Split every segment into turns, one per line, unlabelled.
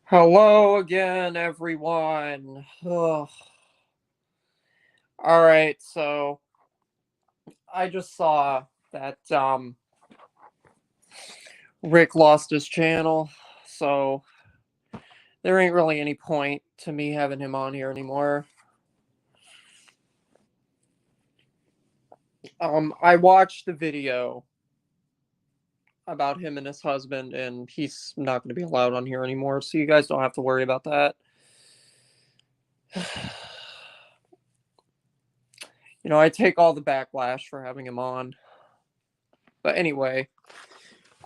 Hello again, everyone. Ugh. All right, so I just saw that Rick lost his channel, so there ain't really any point to me having him on here anymore. I watched the video about him and his husband, and he's not going to be allowed on here anymore, so you guys don't have to worry about that. I take all the backlash for having him on. But anyway,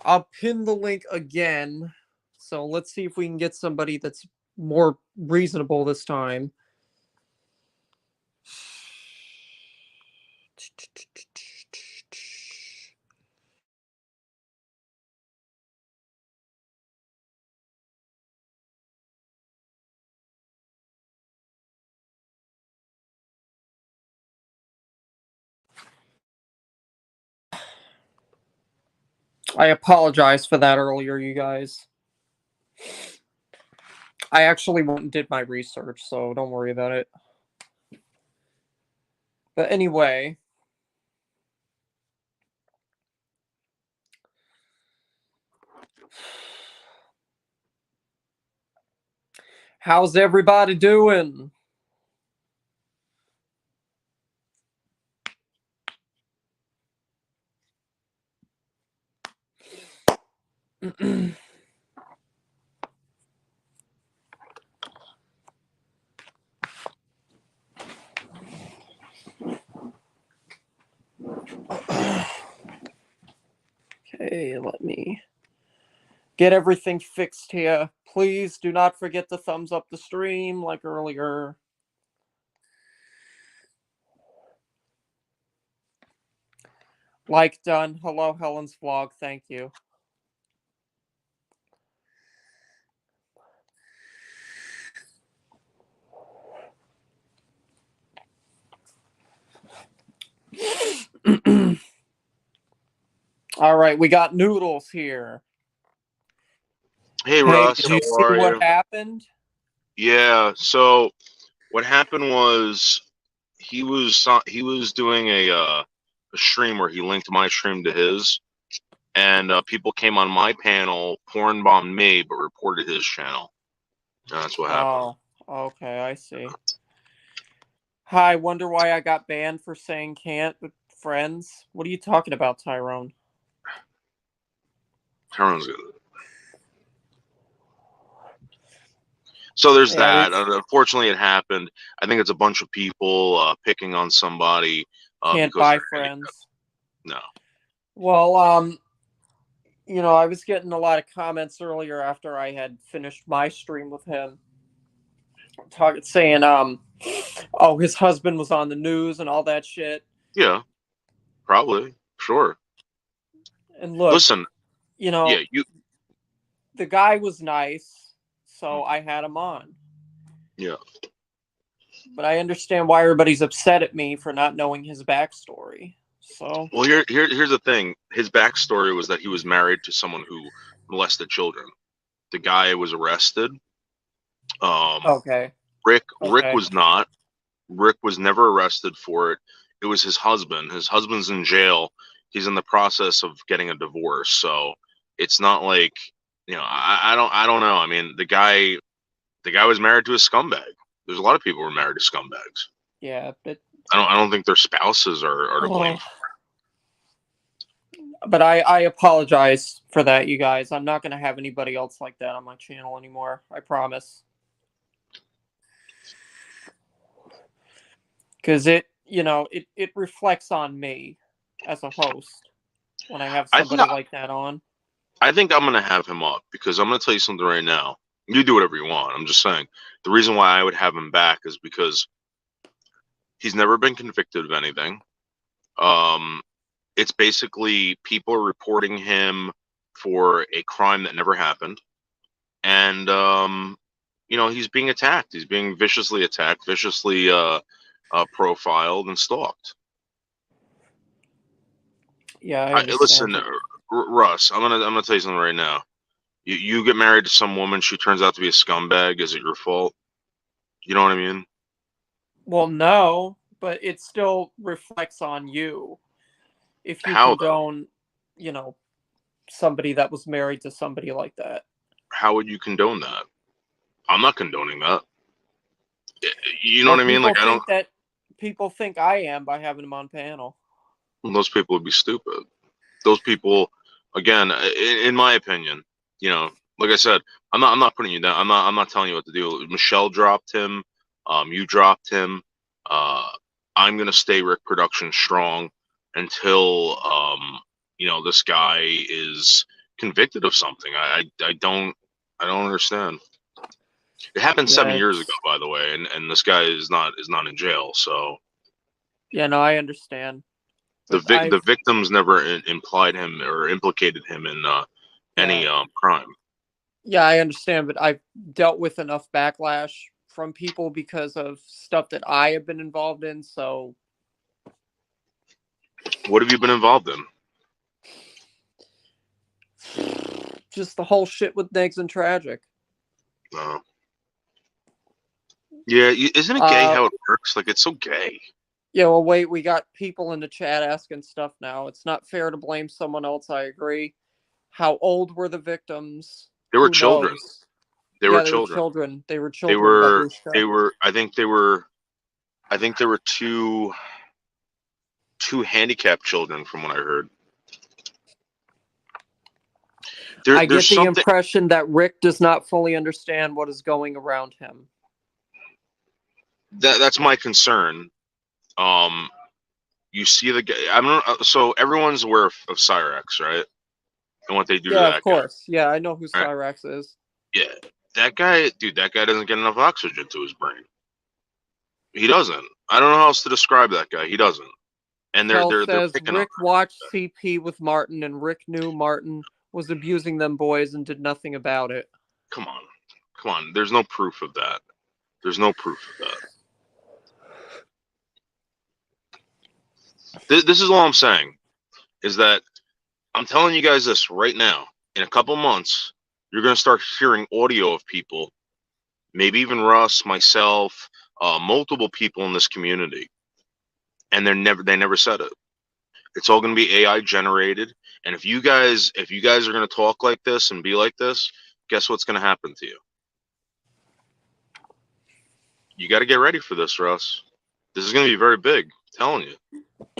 I'll pin the link again. So let's see if we can get somebody that's more reasonable this time. I apologize for that earlier, you guys. I actually went and did my research, so don't worry about it. But anyway, how's everybody doing? Okay, let me get everything fixed here. Please do not forget to thumbs up the stream like earlier. Like done. Hello, Helen's vlog. Thank you. All right, we got Noodles here.
Hey
Hey,
Russ,
did
how
you see
are
what
you?
happened?
Yeah, so what happened was he was doing a stream where he linked my stream to his, and people came on my panel, porn bombed me, but reported his channel. And that's what happened.
Oh, okay, I see. Hi, wonder why I got banned for saying can't with friends. What are you talking about, Tyrone?
Everyone's good. So there's
Yeah,
that.
it's
Unfortunately, it happened. I think it's a bunch of people picking on somebody
can't
because
buy
they're handicapped.
friends.
No.
Well, I was getting a lot of comments earlier after I had finished my stream with him, saying, oh, his husband was on the news and all that shit.
Yeah, probably. Sure.
And look,
Listen.
you
Yeah,
know,
you.
the guy was nice, so I had him on.
Yeah.
But I understand why everybody's upset at me for not knowing his backstory. So,
Well, here's the thing. His backstory was that he was married to someone who molested children. The guy was arrested. Um,
okay,
Rick
okay,
was not. Rick was never arrested for it. It was his husband. His husband's in jail. He's in the process of getting a divorce. So it's not like I don't know. I mean, the guy was married to a scumbag. There's a lot of people who are married to scumbags.
yeah,
I don't think their spouses are to blame.
oh, but I apologize for that, you guys. I'm not gonna have anybody else like that on my channel anymore. I promise. Because it reflects on me as a host when I have
I think
somebody like that on.
I think I'm gonna have him up because I'm gonna tell you something right now. You do whatever you want. I'm just saying the reason why I would have him back is because he's never been convicted of anything. Um, it's basically people are reporting him for a crime that never happened, and he's being attacked. He's being viciously attacked, viciously profiled and stalked.
Yeah, I understand
Listen,
it.
Russ, I'm gonna tell you something right now. You get married to some woman, she turns out to be a scumbag. Is it your fault? You know what I mean?
Well, no, but it still reflects on you if you
How though?
condone, you know, somebody that was married to somebody like that.
How would you condone that? I'm not condoning that. You know
Well,
what I mean? Like I don't.
people think I am by having him on panel.
Those people would be stupid. Those people, again, in my opinion, you know, like I said, I'm not putting you down. I'm not telling you what to do. Michelle dropped him. You dropped him. Uh, I'm gonna stay Rick Production strong until this guy is convicted of something. I don't understand. It happened
Yeah,
7 years ago, by the way, and this guy is not in jail. So
yeah, no, I understand,
the
but I've
victims never implied him or implicated him in
yeah,
any crime.
yeah, I understand, but I've dealt with enough backlash from people because of stuff that I have been involved in. So
What have you been involved in?
just the whole shit with Negs and Tragic.
Uh, yeah, isn't it gay
Uh,
how it works? Like it's so gay.
yeah, well, wait, we got people in the chat asking stuff now. It's not fair to blame someone else. I agree. How old were the victims?
They were
Who
children.
knows?
They were
Yeah, they were
children.
children. They were
They
children,
were.
Babushka.
They were. I think they were. I think there were two handicapped children, from what I heard.
I
There's
get the
something
impression that Rick does not fully understand what is going around him.
that's my concern. Um, you see the guy. I don't. So everyone's aware of Cyrex, right? And what they do to
Yeah, of
that guy,
course. Yeah, I know who
right?
Cyrax is.
Yeah, that guy, dude. That guy doesn't get enough oxygen to his brain. He doesn't. I don't know how else to describe that guy. He doesn't. And
Kel
they're
says
picking on
Rick watched CP with Martin, and Rick knew Martin was abusing them boys and did nothing about it.
Come on, come on. There's no proof of that. There's no proof of that. This is all I'm saying is that I'm telling you guys this right now. In a couple months, you're gonna start hearing audio of people, maybe even Russ, myself, multiple people in this community, and they never said it. It's all gonna be AI generated. And if you guys are gonna talk like this and be like this, guess what's gonna happen to you? You got to get ready for this, Russ. This is going to be very big. I'm telling you.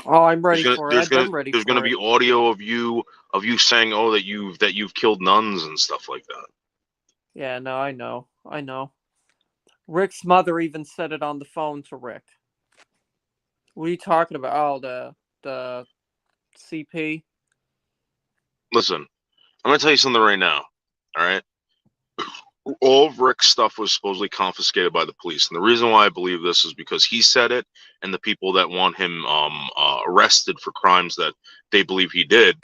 Oh, I'm ready for it. I've been ready
There's gonna
for
be
it.
audio of you saying, "Oh, that you've killed nuns and stuff like that."
Yeah, no, I know. I know. Rick's mother even said it on the phone to Rick. What are you talking about? Oh, the CP.
Listen, I'm gonna tell you something right now. All right, all of Rick's stuff was supposedly confiscated by the police, and the reason why I believe this is because he said it, and the people that want him arrested for crimes that they believe he did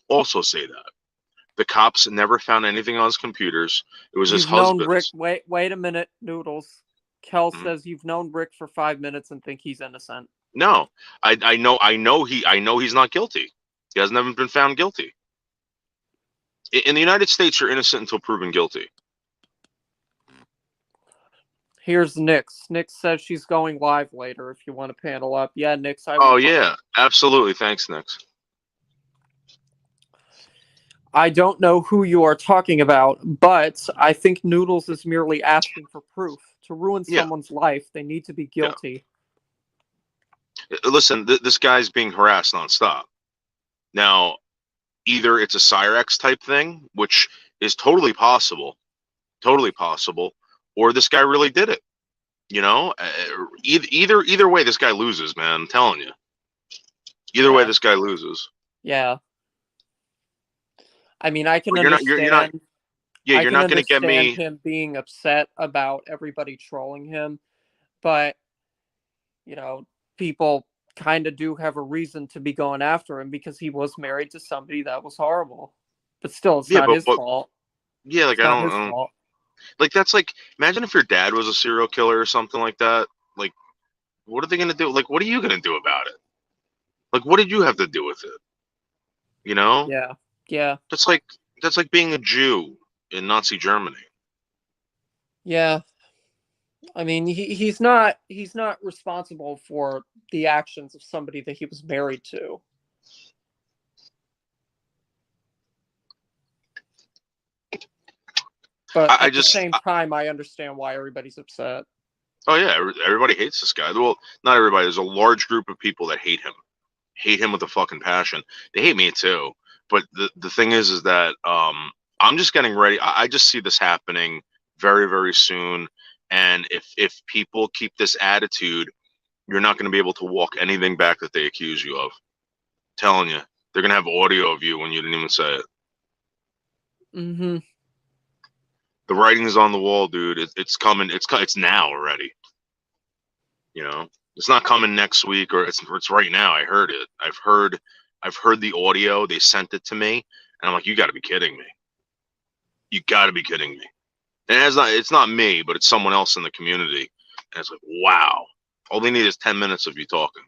also say that. The cops never found anything on his computers. It was his
You've known Rick.
husband's.
Wait a minute, Noodles. Kel
Mhm.
says you've known Rick for 5 minutes and think he's innocent.
No, I know he's not guilty. He hasn't even been found guilty. In the United States, you're innocent until proven guilty.
Here's Nix. Nix says she's going live later if you want to panel up. Yeah, Nix, I
Oh
will.
yeah, absolutely. Thanks, Nix.
I don't know who you are talking about, but I think Noodles is merely asking for proof. To ruin
Yeah,
someone's life, they need to be
yeah.
guilty.
Listen, this guy's being harassed nonstop. Now, either it's a Cyrex type thing, which is totally possible, or this guy really did it. You know, either way, this guy loses, man. I'm telling you. Either way,
Yeah.
this guy loses.
Yeah. I mean, I can
But you're not.
understand.
Yeah,
I
you're
can
not going to get
understand
me.
him being upset about everybody trolling him, but people kind of do have a reason to be going after him because he was married to somebody that was horrible. But still, it's
Yeah,
not his
but
fault.
yeah, like
It's not his fault.
like that's like imagine if your dad was a serial killer or something like that. Like, what are they going to do? Like, what are you going to do about it? Like, what did you have to do with it? You know,
Yeah. Yeah.
it's like That's like being a Jew in Nazi Germany.
Yeah, I mean, he's not responsible for the actions of somebody that he was married to. But
I
at the
just,
same time, I understand why everybody's upset.
oh yeah, everybody hates this guy. Well, not everybody. There's a large group of people that hate him with a fucking passion. They hate me too. But the thing is that I'm just getting ready. I just see this happening very very soon. And if people keep this attitude, you're not going to be able to walk anything back that they accuse you of. Telling you, they're going to have audio of you when you didn't even say it.
Mm-hmm.
The writing is on the wall, dude. It's coming. It's now already. You know, it's not coming next week or it's right now. I heard it. I've heard the audio. They sent it to me, and I'm like, you got to be kidding me. You got to be kidding me. And it's not me, but it's someone else in the community. And it's like, wow. All they need is 10 minutes of you talking.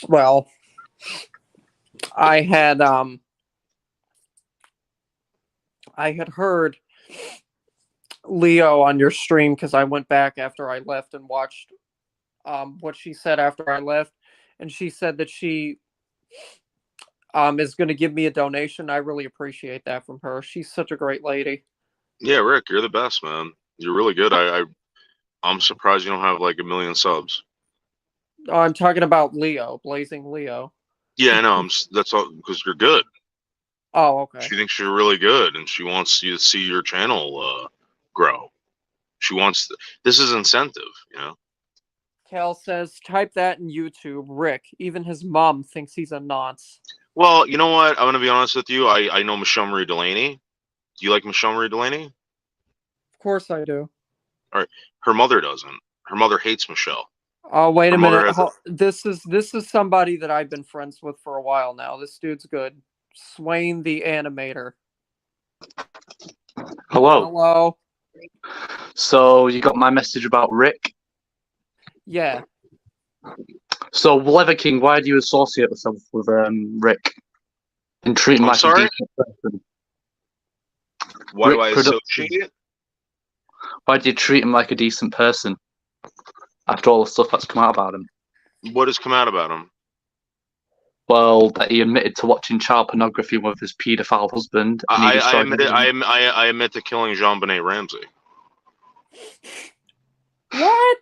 Well, I had I had heard Leo on your stream because I went back after I left and watched what she said after I left, and she said that she is going to give me a donation. I really appreciate that from her. She's such a great lady.
Yeah, Rick, you're the best, man. You're really good. I'm surprised you don't have like a million subs.
Oh, I'm talking about Leo, Blazing Leo.
Yeah, I know. That's all because you're good.
Oh, okay.
She thinks you're really good, and she wants you to see your channel grow. She wants this is incentive, you know.
Cal says, type that in YouTube. Rick, even his mom thinks he's a nonce.
Well, you know what? I'm gonna be honest with you. I know Michelle Marie Delaney. Do you like Michelle Marie Delaney?
Of course I do.
All right. Her mother doesn't. Her mother hates Michelle.
Oh, wait
Her
a
mother
minute.
has.
This is somebody that I've been friends with for a while now. This dude's good. Swain the animator.
Hello.
Hello.
So you got my message about Rick.
Yeah.
So Leather King, why do you associate yourself with Rick and treat him
I'm
like
sorry?
a decent person?
Why
Rick
do I
Production.
associate it?
Why do you treat him like a decent person after all the stuff that's come out about him?
What has come out about him?
Well, that he admitted to watching child pornography with his paedophile husband, and he
I
destroyed.
admit it. I admit to killing Jean-Benet Ramsey.
What?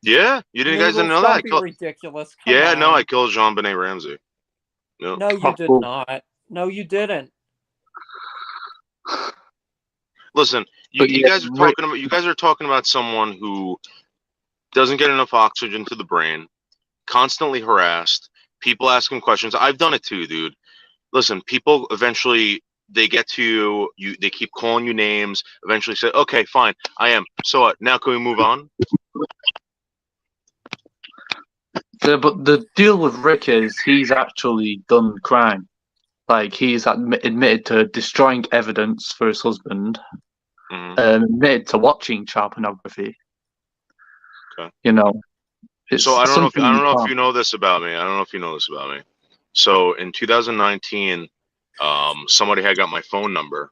Yeah, you guys didn't
Noodles,
know that?
don't be ridiculous. Come
Yeah,
on.
no, I killed Jean-Benet Ramsey. No.
No, you did not. No, you didn't.
Listen, you guys are talking about someone who doesn't get enough oxygen to the brain, constantly harassed, people asking questions. I've done it too, dude. Listen, people eventually they get to you, they keep calling you names, eventually say, okay, fine, I am. So what? Now can we move on?
But the deal with Rick is he's actually done crime. Like he's admitted to destroying evidence for his husband, admitted to watching child pornography.
Okay.
You know,
so I don't know if you know this about me. I don't know if you know this about me. So in 2019, somebody had got my phone number,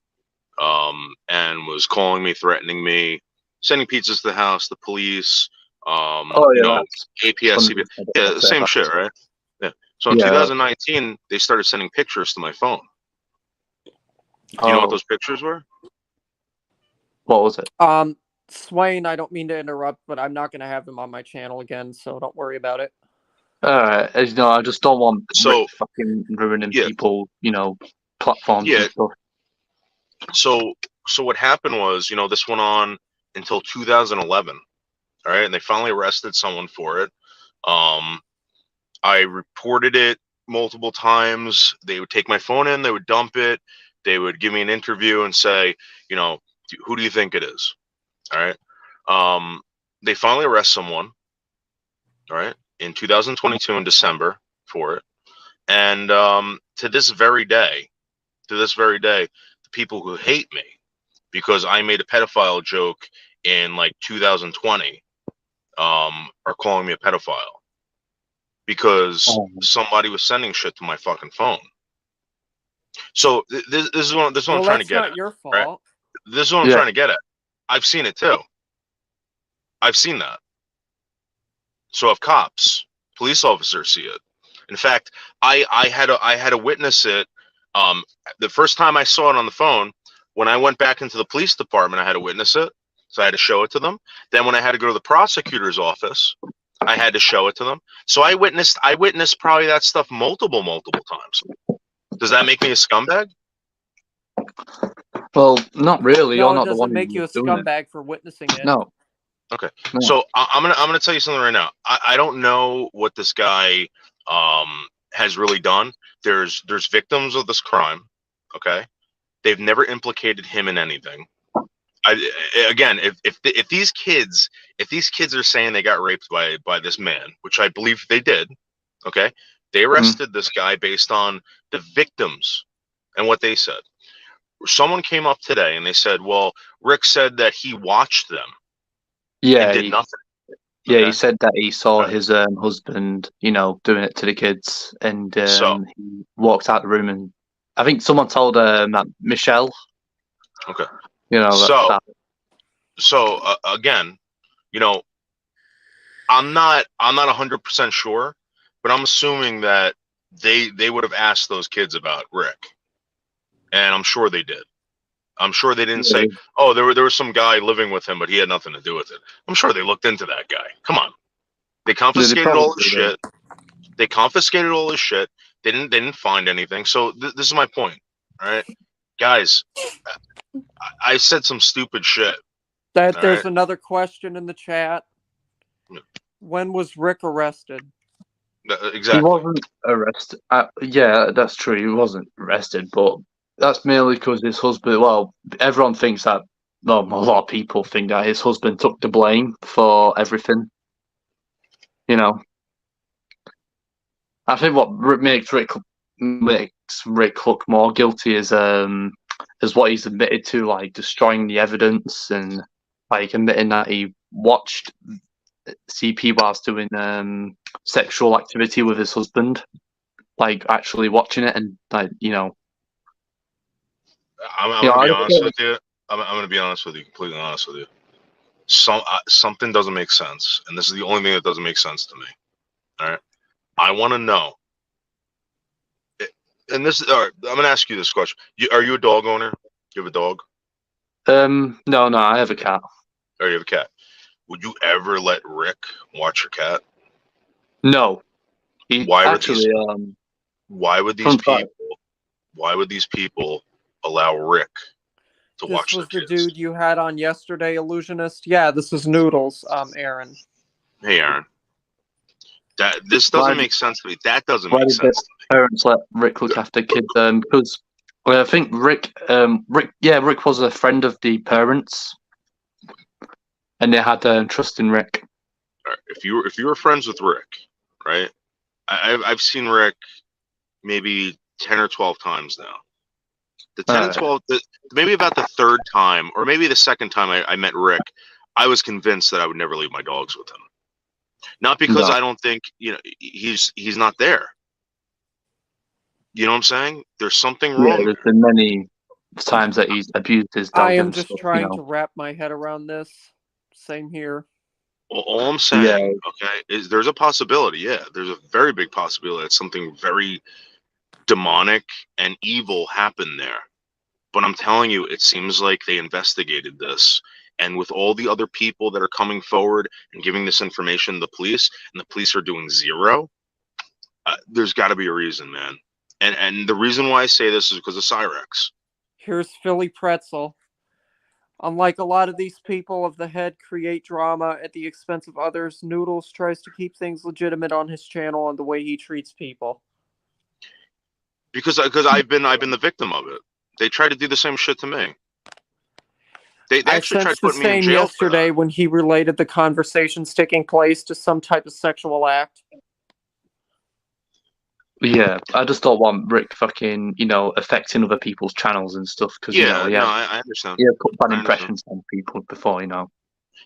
and was calling me, threatening me, sending pizzas to the house, the police, you know, APS, CPS, yeah, same shit, right? Yeah. So in 2019, they started sending pictures to my phone. Do you know what those pictures were?
What was it?
Swain, I don't mean to interrupt, but I'm not going to have him on my channel again, so don't worry about it.
You know, I just don't want Rick fucking ruining people, you know, platforms and stuff.
So what happened was, you know, this went on until 2011. All right, and they finally arrested someone for it. I reported it multiple times. They would take my phone in, they would dump it, they would give me an interview and say, you know, who do you think it is? All right. They finally arrest someone, all right, in 2022 in December for it. And to this very day, the people who hate me because I made a pedophile joke in like 2020 are calling me a pedophile. because somebody was sending shit to my fucking phone. So this is what I'm trying to get at.
That's not your fault.
Right? This is what I'm trying to get at. I've seen it too. I've seen that. So if cops, police officers see it. In fact, I had to witness it. The first time I saw it on the phone, when I went back into the police department, I had to witness it. So I had to show it to them. Then when I had to go to the prosecutor's office, I had to show it to them. So I witnessed probably that stuff multiple times. Does that make me a scumbag?
Well, not really.
No,
You're not
it
the one
doesn't make you a scumbag for witnessing it.
No.
Okay. No. So I'm gonna tell you something right now. I don't know what this guy has really done. There's victims of this crime. Okay. They've never implicated him in anything. Again, if these kids are saying they got raped by this man, which I believe they did, okay, they arrested this guy based on the victims and what they said. Someone came up today and they said, "Well, Rick said that he watched them, and did nothing."
Yeah, okay. He said that he saw his husband, doing it to the kids, and he walked out the room, and I think someone told that Michelle.
Okay. So again, I'm not 100% sure, but I'm assuming that they would have asked those kids about Rick, and I'm sure they did. I'm sure they didn't say, "Oh, there was some guy living with him, but he had nothing to do with it." I'm sure they looked into that guy. Come on, they confiscated all his shit. They confiscated all his shit. They didn't find anything. So this is my point. All right, guys. I said some stupid shit.
There's another question in the chat. When was Rick arrested?
Exactly.
He wasn't arrested. Yeah, that's true. He wasn't arrested, but that's merely because his husband. Well, everyone thinks that. Well, a lot of people think that his husband took the blame for everything. I think what makes Rick look more guilty is what he's admitted to, like destroying the evidence and like admitting that he watched CP whilst doing sexual activity with his husband, like actually watching it and like
I'm gonna be honest with you. I'm gonna be honest with you, completely honest with you. Something doesn't make sense, and this is the only thing that doesn't make sense to me. All right, I want to know. And this, all right, I'm gonna ask you this question: are you a dog owner? You have a dog?
No, I have a cat.
Or you have a cat? Would you ever let Rick watch your cat?
No.
Why would these people allow Rick to watch their kids?
This was the dude you had on yesterday, Illusionist? Yeah, this is Noodles, Aaron.
Hey, Aaron. This doesn't make sense to me. That doesn't make sense to me.
Parents let Rick look after kids because I think Rick was a friend of the parents, and they had trust in Rick.
Right. If you were friends with Rick, right? I've seen Rick maybe 10 or 12 times now. The 10 and 12, maybe about the third time, or maybe the second time I met Rick, I was convinced that I would never leave my dogs with him. Not because I don't think he's not there. You know what I'm saying? There's something wrong. Yeah,
there's been many times that he's abused his dog.
I am just trying to wrap my head around this. Same here.
Well, all I'm saying, is there's a possibility. Yeah, there's a very big possibility that something very demonic and evil happened there. But I'm telling you, it seems like they investigated this. And with all the other people that are coming forward and giving this information to the police, and the police are doing zero, there's got to be a reason, man. And the reason why I say this is because of Cyrex.
Here's Philly Pretzel. Unlike a lot of these people of the head create drama at the expense of others, Noodles tries to keep things legitimate on his channel and the way he treats people.
Because I've been the victim of it. They try to do the same shit to me. They actually tried to put me in jail
yesterday when he related the conversations taking place to some type of sexual act.
Yeah, I just don't want Rick fucking, affecting other people's channels and stuff. Cause,
I understand.
Yeah, put bad impressions on people before,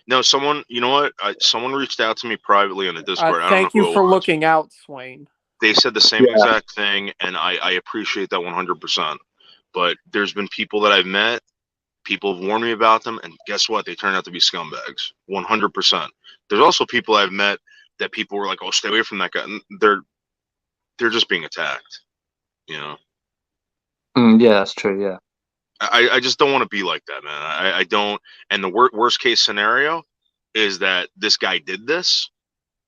No, someone, you know what? Someone reached out to me privately on the Discord. I don't know
Thank you
who it
for
was.
looking out, Swain.
They said the same exact thing, and I appreciate that 100%. But there's been people that I've met, people have warned me about them, and guess what? They turned out to be scumbags. 100%. There's also people I've met that people were like, "Oh, stay away from that guy," and they're just being attacked. You know.
Yeah, that's true. Yeah.
I just don't want to be like that, man. I don't. And the worst case scenario is that this guy did this,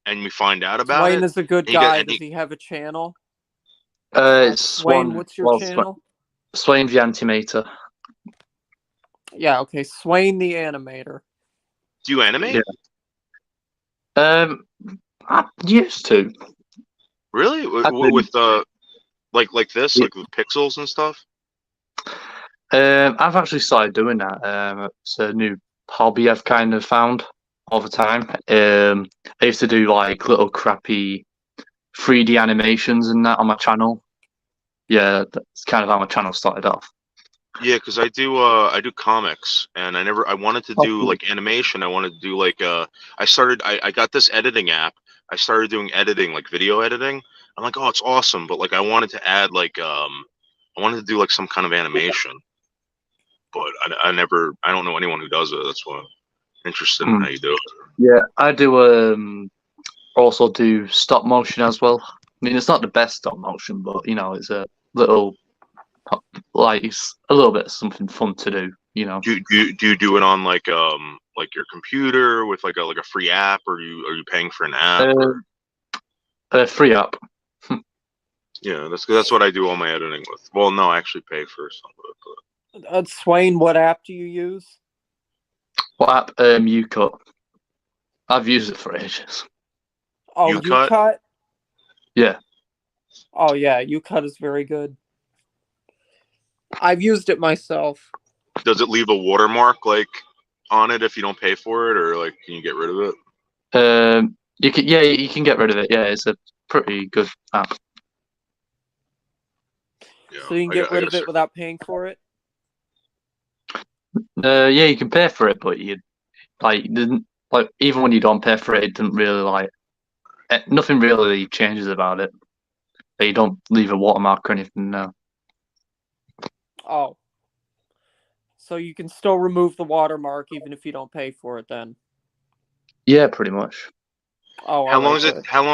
and we find out about
Swain
it.
is a good
And he got,
guy.
and
Does
he,
he have a channel?
It's
Swain, what's your channel?
Swain the Animator.
Yeah, okay. Swain the Animator.
Do you animate?
Yeah. I used to.
Really? With like this, like with pixels and stuff?
I've actually started doing that. It's a new hobby I've kind of found all the time. I used to do like little crappy 3D animations and that on my channel. Yeah, that's kind of how my channel started off.
Yeah, because I do comics, and I wanted to do like animation. I wanted to do like I got this editing app. I started doing editing, like video editing. I'm like, oh, it's awesome, but like I wanted to add like I wanted to do like some kind of animation, but I don't know anyone who does it. That's why I'm interested in how you do it.
Yeah, I do also do stop motion as well. I mean, it's not the best stop motion, but you know, it's a little like it's a little bit of something fun to do. You know.
Do you do it on like your computer with like a free app, or are you paying for an app?
Free app.
Yeah, that's what I do all my editing with. Well, no, I actually pay for some of it. But...
Swain, what app do you use?
What app? UCut. I've used it for ages.
Oh, UCut?
Yeah.
Oh yeah, UCut is very good. I've used it myself.
Does it leave a watermark like on it if you don't pay for it, or like can you get rid of
it? You can get rid of it. Yeah, it's a pretty good app.
Yeah,
so you can get rid of it without paying for it?
Yeah, you can pay for it, but you like even when you don't pay for it, it doesn't really nothing really changes about it. You don't leave a watermark or anything. No.
Oh. So you can still remove the watermark even if you don't pay for it then?
Yeah, pretty much.
Oh, how long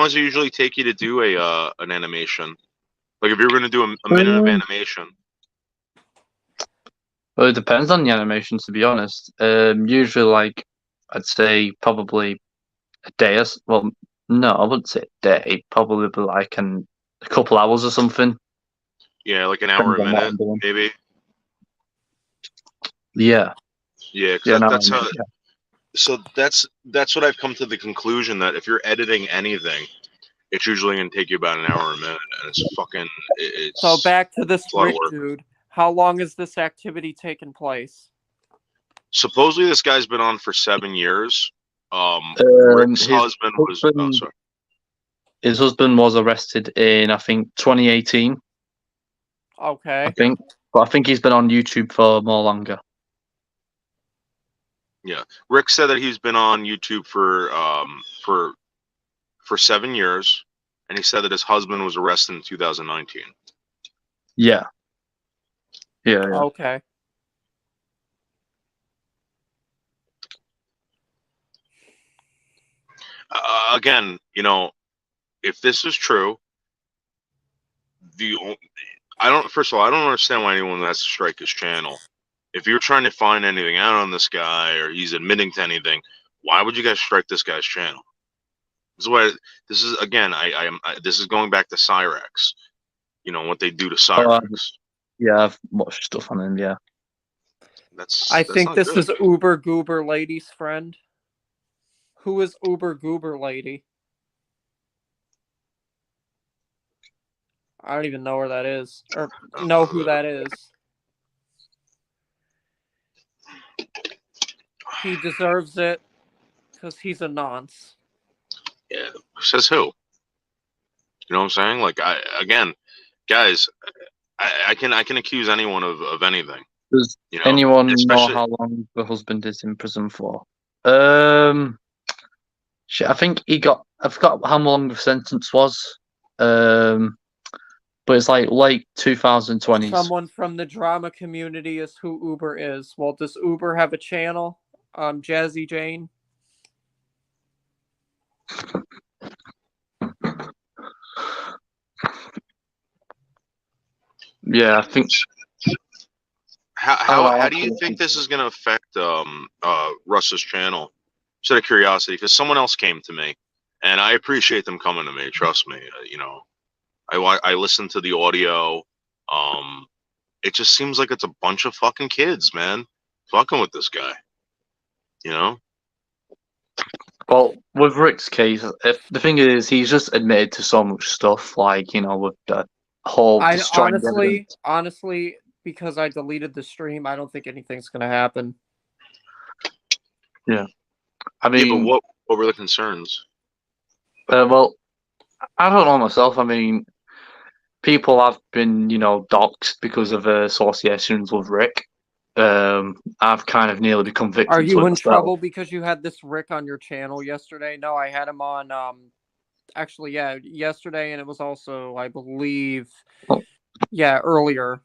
does it usually take you to do an animation? Like if you're going to do a minute of animation.
Well, it depends on the animation, to be honest. Usually, like I'd say, probably a day. Well, no, I wouldn't say a day. Probably like a couple hours or something.
Yeah, like an hour a minute, maybe.
Yeah.
Yeah, that's how. Yeah. So that's what I've come to the conclusion that if you're editing anything, it's usually going to take you about an hour a minute, and it's
so back to this Rick dude. How long has this activity taken place?
Supposedly, this guy's been on for 7 years. Rick's husband was. Oh, sorry.
His husband was arrested in, I think, 2018.
Okay.
I think he's been on YouTube for more longer.
Yeah, Rick said that he's been on YouTube for 7 years, and he said that his husband was arrested in 2019.
Yeah. Yeah.
Okay.
Again, if this is true, first of all, I don't understand why anyone has to strike his channel. If you're trying to find anything out on this guy or he's admitting to anything, why would you guys strike this guy's channel? This is going back to Cyrex. What they do to Cyrex.
Yeah, I've watched stuff on him. Yeah.
I think this is Uber Goober Lady's friend. Who is Uber Goober Lady? I don't even know where that is, or know who that is. He deserves it because he's a nonce.
Yeah, says who? You know what I'm saying? Like, guys, I can accuse anyone of anything.
Does anyone know how long the husband is in prison for? Shit, I think he got. I forgot how long the sentence was. But it's like late 2020s.
Someone from the drama community is who Uber is. Well, does Uber have a channel? Jazzy Jane.
Yeah, I think.
How do you think this is going to affect Russ's channel? Just out of curiosity, because someone else came to me, and I appreciate them coming to me. Trust me, I listened to the audio. It just seems like it's a bunch of fucking kids, man, fucking with this guy.
Well, with Rick's case, the thing is, he's just admitted to so much stuff, like with the whole.
Honestly, because I deleted the stream, I don't think anything's gonna happen.
Yeah, I mean,
yeah, but what were the concerns?
Well, I don't know myself. I mean, people have been, doxxed because of associations with Rick. I've kind of nearly become victim to it.
Are you in
myself.
trouble because you had this Rick on your channel yesterday? No, I had him on. Actually, yeah, yesterday, and it was also, I believe, earlier.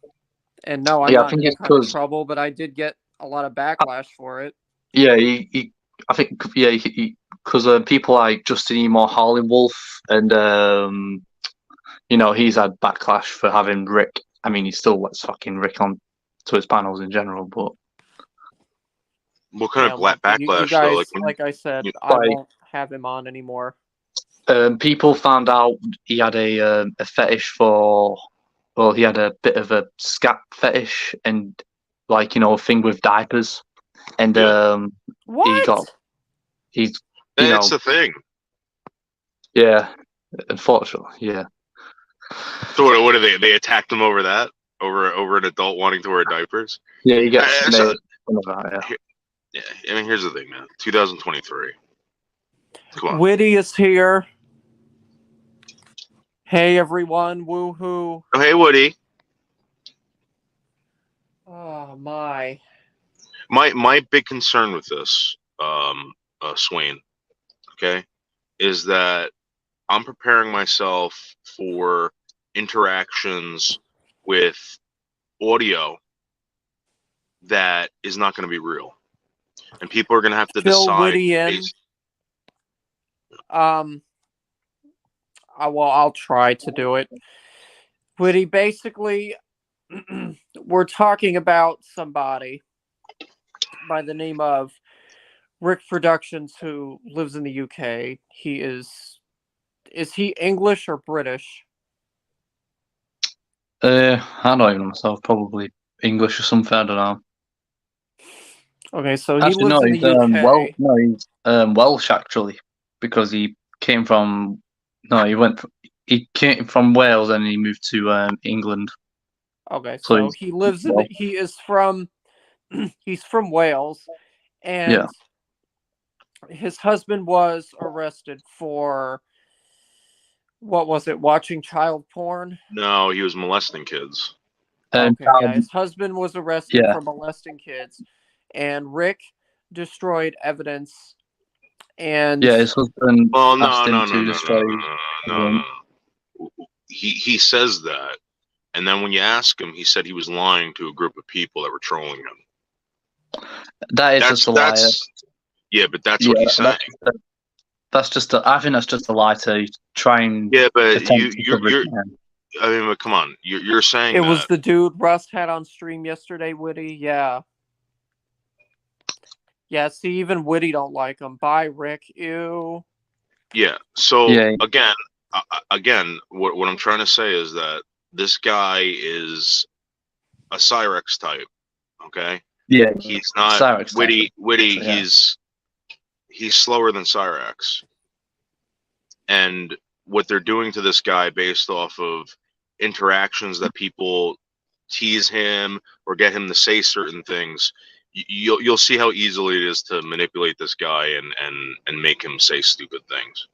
And no, I'm not in any kind of trouble, but I did get a lot of backlash for it.
Yeah, I think, because people like Justin Emo, Harley Wolf, and he's had backlash for having Rick. I mean, he still lets fucking Rick on to his panels in general, but
what kind of backlash?
You guys, like I said, I won't have him on anymore.
People found out he had a fetish for. Well, he had a bit of a scat fetish and, a thing with diapers. And
what?
That's the thing.
Yeah, unfortunately, yeah.
So what are they? They attacked him over that? Over an adult wanting to wear diapers?
Yeah, you get made of that,
yeah. I mean, here's the thing, man. 2023. Come on.
Witty is here. Hey everyone, woohoo!
Oh, hey Woody.
Oh my!
My big concern with this, Swain, okay, is that I'm preparing myself for interactions with audio that is not going to be real, and people are going to have to decide.
Witty in. I'll try to do it. Witty, basically, we're talking about somebody by the name of Rick Productions who lives in the UK. He is he English or British?
I don't even know myself. Probably English or something. I don't know.
Okay, so he lives in the UK.
He's Welsh actually, because he came from. No, he came from Wales and he moved to England.
Okay, so he lives in. He's from Wales, and his husband was arrested for, what was it? Watching child porn?
No, he was molesting kids.
Okay, his husband was arrested for molesting kids, and Rick destroyed evidence. And
his husband asked him to destroy.
No. He says that, and then when you ask him, he said he was lying to a group of people that were trolling him.
That's just a lie.
Yeah, but that's what he's saying.
That's just. I think that's just a lie to try and.
Yeah, but you're. I mean, but come on, you're saying
it was the dude Russ had on stream yesterday, Witty. Yeah. Yeah, see, even Witty don't like him. Bye, Rick. Ew.
Yeah. So again, what I'm trying to say is that this guy is a Cyrex type. Okay.
Yeah.
He's not
Cyrex
Witty.
Type. Yeah.
He's slower than Cyrex. And what they're doing to this guy based off of interactions that people tease him or get him to say certain things. You'll see how easily it is to manipulate this guy and make him say stupid things.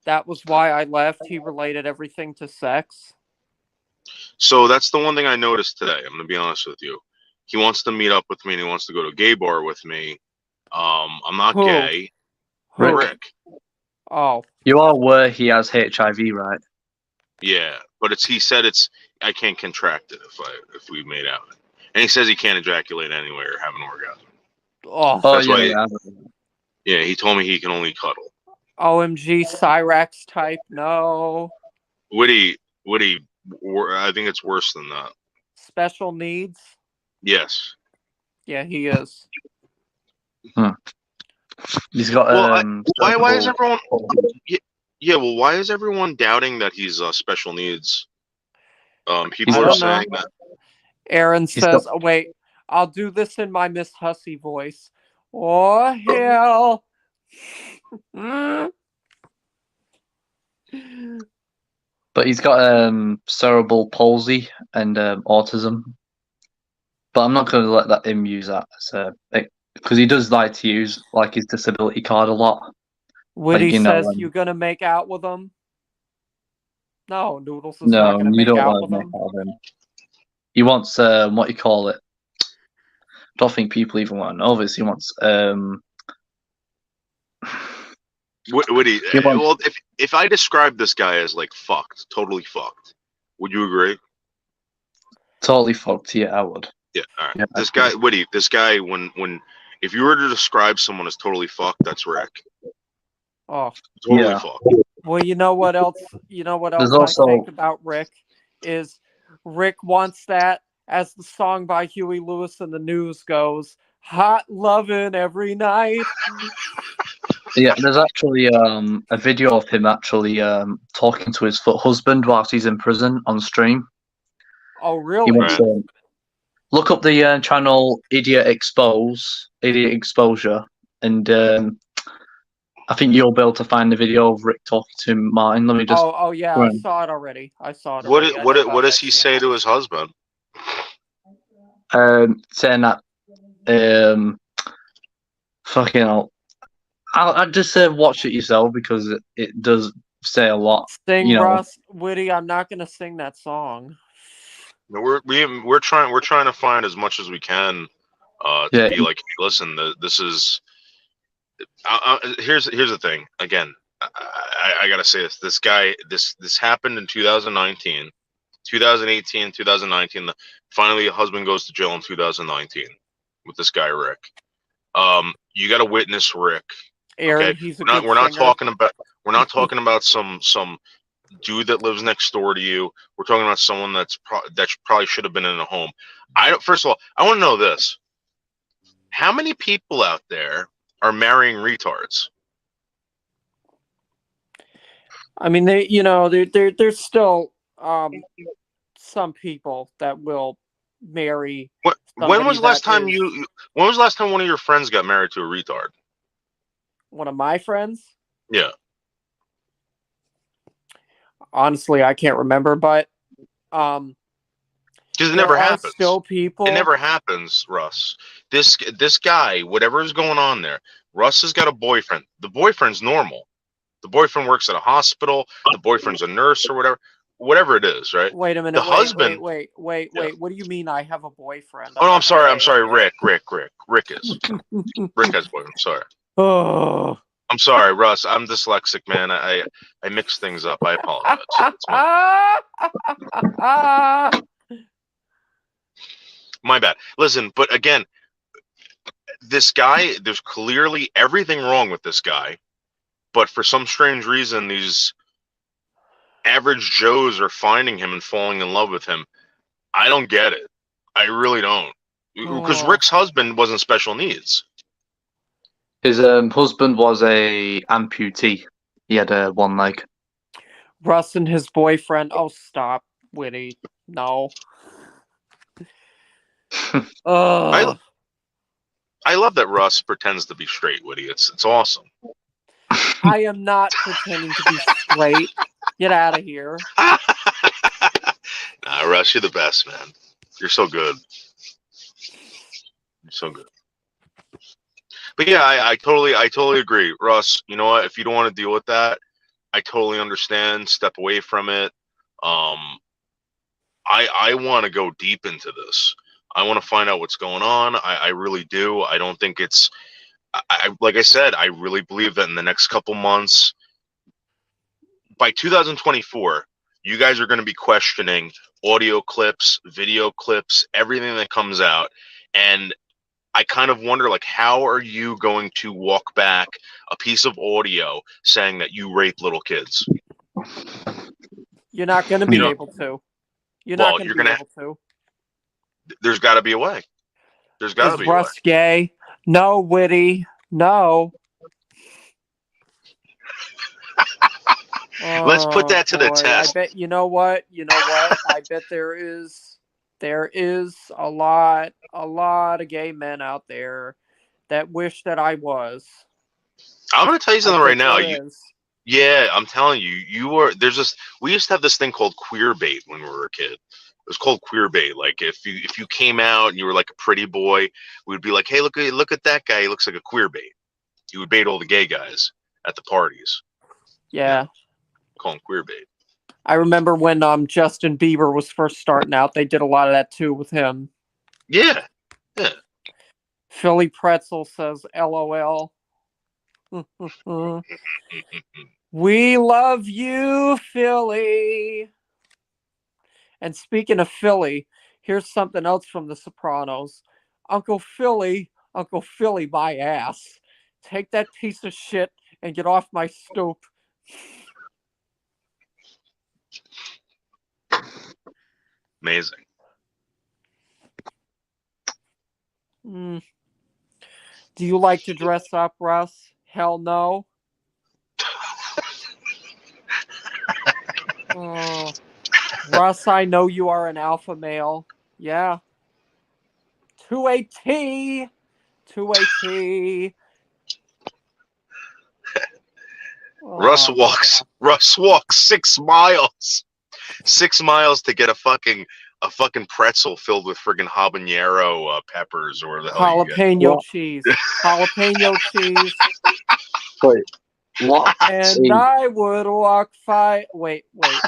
That was why I left. He related everything to sex.
So that's the one thing I noticed today. I'm going to be honest with you. He wants to meet up with me and he wants to go to a gay bar with me. I'm not
Who?
gay.
Who?
Rick.
Oh,
You are aware he has HIV, right?
Yeah, but he said I can't contract it if we made out. And he says he can't ejaculate anywhere or have an orgasm.
oh,
Oh
That's why.
yeah.
Yeah, he told me he can only cuddle.
OMG, Cyrax type. No.
Woody, I think it's worse than that.
Special needs.
Yes.
Yeah, he is.
He's got
Well, why is everyone? Yeah, well, why is everyone doubting that he's special needs? People are saying that.
Aaron says, "Oh wait, I'll do this in my Miss Hussey voice." Oh hell!
But he's got cerebral palsy and autism. But I'm not going to let him use that because he does like to use like his disability card a lot.
Woody says, "You gonna make out with him?" No, Noodles is not gonna make out with him.
He wants what you call it. I don't think people even want to know this. He wants
Woody, well, if I describe this guy as like fucked, totally fucked, would you agree?
Totally fucked. Yeah, I would.
Yeah. All right. Yeah, this guy, Woody, when if you were to describe someone as totally fucked, that's Rick.
Oh,
totally fucked.
Well, you know what else? I think about Rick is Rick wants that, as the song by Huey Lewis and the News goes, hot loving every night.
Yeah, there's actually a video of him actually talking to his husband whilst he's in prison on stream.
Oh, really?
Look up the channel Idiot Exposure, and I think you'll be able to find the video of Rick talking to Martin. Let me just.
Oh yeah, I saw it already.
What does he say to his husband?
Saying that, fucking hell. I'd just say watch it yourself because it does say a lot.
Sing, Russ, Woody. I'm not gonna sing that song.
No, we're trying to find as much as we can to be like, hey, listen, this is. Here's the thing. Again, I gotta say this. This guy, this happened in 2019, 2018, 2019. Finally, a husband goes to jail in 2019 with this guy Rick. You got to witness Rick.
Aaron,
okay,
he's
we're not talking about some dude that lives next door to you. We're talking about someone that probably should have been in a home. First of all, I want to know this: how many people out there are marrying retards?
I mean, there's still some people that will marry.
When was the last time one of your friends got married to a retard?
One of my friends?
Yeah.
Honestly, I can't remember, but
because it never happens.
Still people.
It never happens, Russ. This guy, whatever is going on there, Russ has got a boyfriend. The boyfriend's normal. The boyfriend works at a hospital. The boyfriend's a nurse or whatever it is, right?
Wait a minute.
The husband.
Wait. What do you mean? I have a boyfriend?
Oh, no, I'm sorry. Rick is. Rick has a boyfriend. I'm sorry.
Oh.
I'm sorry, Russ. I'm dyslexic, man. I mix things up. I apologize. My bad. Listen, but again, this guy, there's clearly everything wrong with this guy, but for some strange reason, these average Joes are finding him and falling in love with him. I don't get it. I really don't. Because Rick's husband wasn't special needs.
His husband was a amputee. He had one leg.
Russ and his boyfriend. Oh, stop, Witty. No.
I love that Russ pretends to be straight, Witty. It's awesome.
I am not pretending to be straight. Get out of here.
Nah, Russ, you're the best, man. You're so good. You're so good. But yeah, I totally agree, Russ. You know what? If you don't want to deal with that, I totally understand. Step away from it. I want to go deep into this. I want to find out what's going on. I really do. I don't think it's like I said, I really believe that in the next couple months, by 2024, you guys are going to be questioning audio clips, video clips, everything that comes out. And I kind of wonder, like, how are you going to walk back a piece of audio saying that you rape little kids?
You're not going to be able to. You're not
Well,
going to
you're
be
gonna.
able to.
There's got to be a way. There's got to
Is
be a way.
Russ gay? No, Witty. No.
Let's put that to the
boy.
test.
I bet you know what? I bet there is a lot of gay men out there that wish that I was.
I'm going to tell you something right now.
Is.
I'm telling you, we used to have this thing called queer bait when we were a kid. It was called queer bait. Like if you came out and you were like a pretty boy, we'd be like, hey, look at that guy. He looks like a queer bait. He would bait all the gay guys at the parties.
Yeah.
Call him queer bait.
I remember when Justin Bieber was first starting out, they did a lot of that too with him.
Yeah.
Philly Pretzel says, LOL. We love you, Philly. And speaking of Philly, here's something else from The Sopranos. Uncle Philly, my ass. Take that piece of shit and get off my stoop.
Amazing.
Do you like to dress up, Russ? Hell no. Russ, I know you are an alpha male. Yeah. To a T.
Russ walks 6 miles. 6 miles to get a fucking pretzel filled with friggin' habanero peppers or the hell
jalapeno cheese. Jalapeno cheese.
Wait, what?
And I would walk Wait.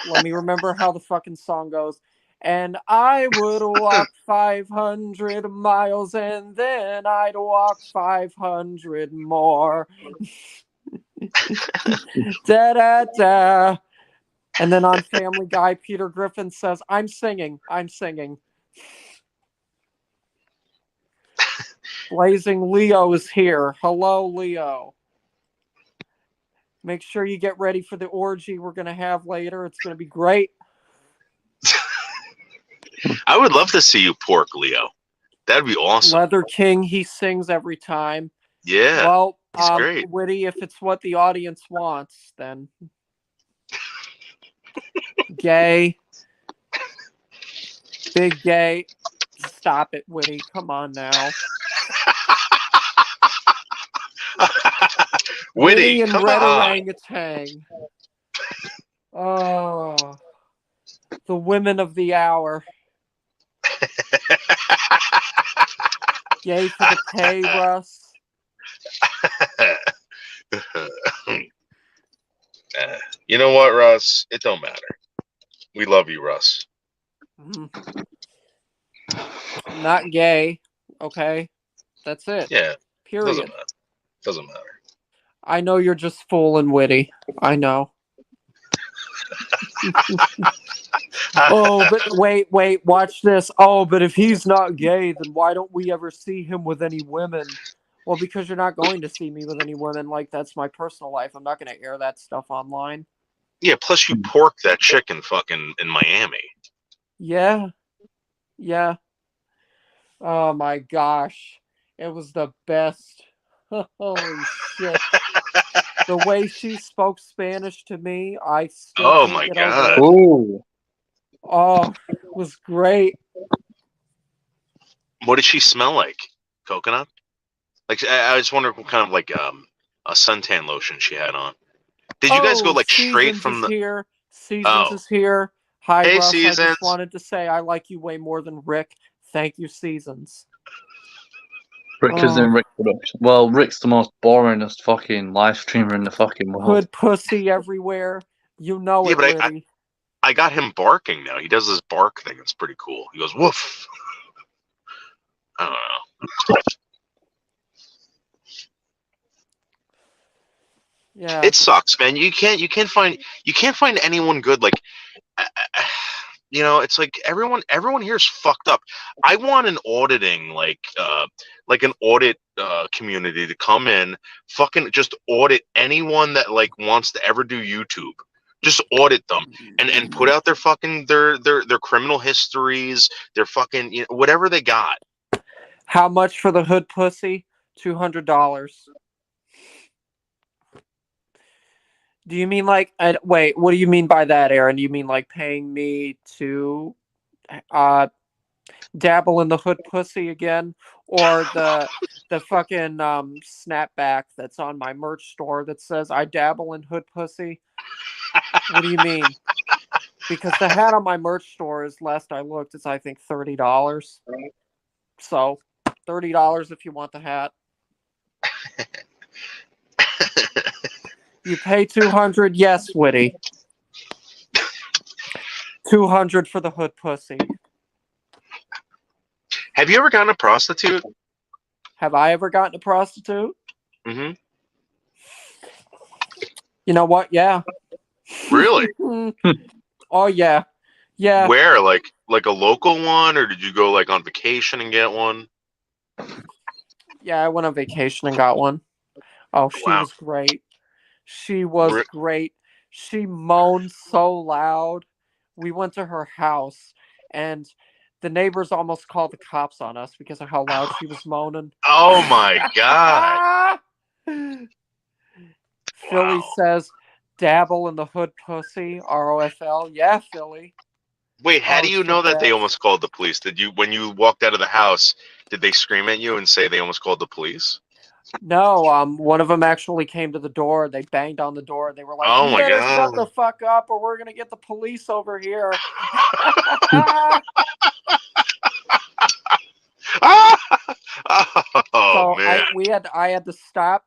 Let me remember how the fucking song goes. And I would walk 500 miles and then I'd walk 500 more. Da da da. And then on Family Guy, Peter Griffin says, I'm singing. Blazing Leo is here. Hello, Leo. Make sure you get ready for the orgy we're going to have later. It's going to be great.
I would love to see you pork, Leo. That'd be awesome.
Leather King, he sings every time.
Yeah.
Well,
he's great.
Witty, if it's what the audience wants, then gay. Big gay. Stop it, Witty. Come on now.
Witty,
and
come
Red
on.
Orangutan. Oh, the women of the hour. Gay for the pay, Russ.
You know what, Russ? It don't matter. We love you, Russ.
Not gay. Okay. That's it.
Yeah.
Period.
Doesn't matter.
I know you're just fooling, Witty. I know. Oh, but wait, watch this. Oh, but if he's not gay, then why don't we ever see him with any women? Well, because you're not going to see me with any women. Like, that's my personal life. I'm not going to air that stuff online.
Yeah, plus you pork that chicken fucking in Miami.
Yeah. Oh, my gosh. It was the best. Holy shit. The way she spoke Spanish to me, I still
Oh,
can't
my
get
God.
over it. Oh, it was great.
What did she smell like? Coconut? Like, I just wonder what kind of like a suntan lotion she had on. Did you guys go like straight from the?
Here. Seasons is here. Hi,
hey,
Russ.
Seasons.
I just wanted to say I like you way more than Rick. Thank you, Seasons.
Rick is in Rick production. Well, Rick's the most boringest fucking live streamer in the fucking world.
Hood pussy everywhere. You know it,
but
Liddy.
I got him barking now. He does this bark thing. It's pretty cool. He goes, woof. I don't know.
Yeah.
It sucks, man. You can't find anyone good. Like, it's like everyone here is fucked up. I want an auditing like an audit community to come in, fucking just audit anyone that like wants to ever do YouTube. Just audit them and put out their fucking their criminal histories, their fucking whatever they got.
How much for the hood pussy? $200. Do you mean like? Wait, what do you mean by that, Aaron? Do you mean like paying me to dabble in the hood pussy again, or the fucking snapback that's on my merch store that says I dabble in hood pussy? What do you mean? Because the hat on my merch store is, last I looked, it's I think $30. So $30 if you want the hat. You pay $200, yes, Witty. $200 for the hood pussy.
Have you ever gotten a prostitute?
Have I ever gotten a prostitute?
Mm-hmm.
You know what? Yeah.
Really?
Oh yeah. Yeah.
Where? Like a local one, or did you go like on vacation and get one?
Yeah, I went on vacation and got one. Oh, she
Wow.
was great. She was great. She moaned so loud. We went to her house, and the neighbors almost called the cops on us because of how loud she was moaning.
Oh my god.
Philly says, dabble in the hood pussy, ROFL. Yeah, Philly.
Wait, how do you know that they
best.
almost called the police? When you walked out of the house, did they scream at you and say they almost called the police?
No, one of them actually came to the door. They banged on the door. They were like,
Oh
"You
my
better
god.
shut the fuck up, or we're gonna get the police over here."
Oh
So
man.
I had to stop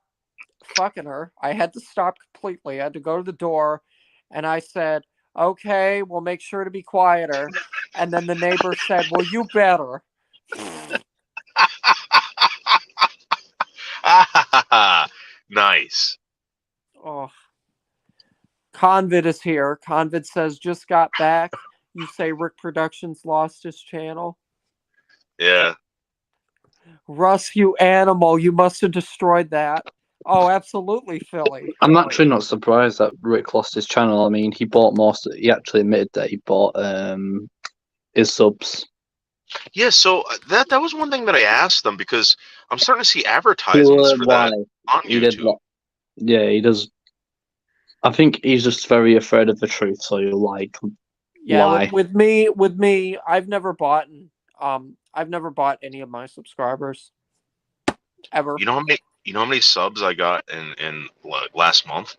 fucking her. I had to stop completely. I had to go to the door, and I said, "Okay, we'll make sure to be quieter." And then the neighbor said, "Well, you better."
Nice.
Oh, Convid is here. Convid says, "Just got back." You say Rick Productions lost his channel.
Yeah.
Russ, you animal! You must have destroyed that. Oh, absolutely, Philly.
I'm actually not surprised that Rick lost his channel. I mean, he bought most. He actually admitted that he bought his subs.
Yeah, so that was one thing that I asked them, because I'm starting to see advertisements for that on
He did
YouTube.
that. Yeah, he does. I think he's just very afraid of the truth, so he'll lie.
With me, I've never bought any of my subscribers ever.
You know how many subs I got in like last month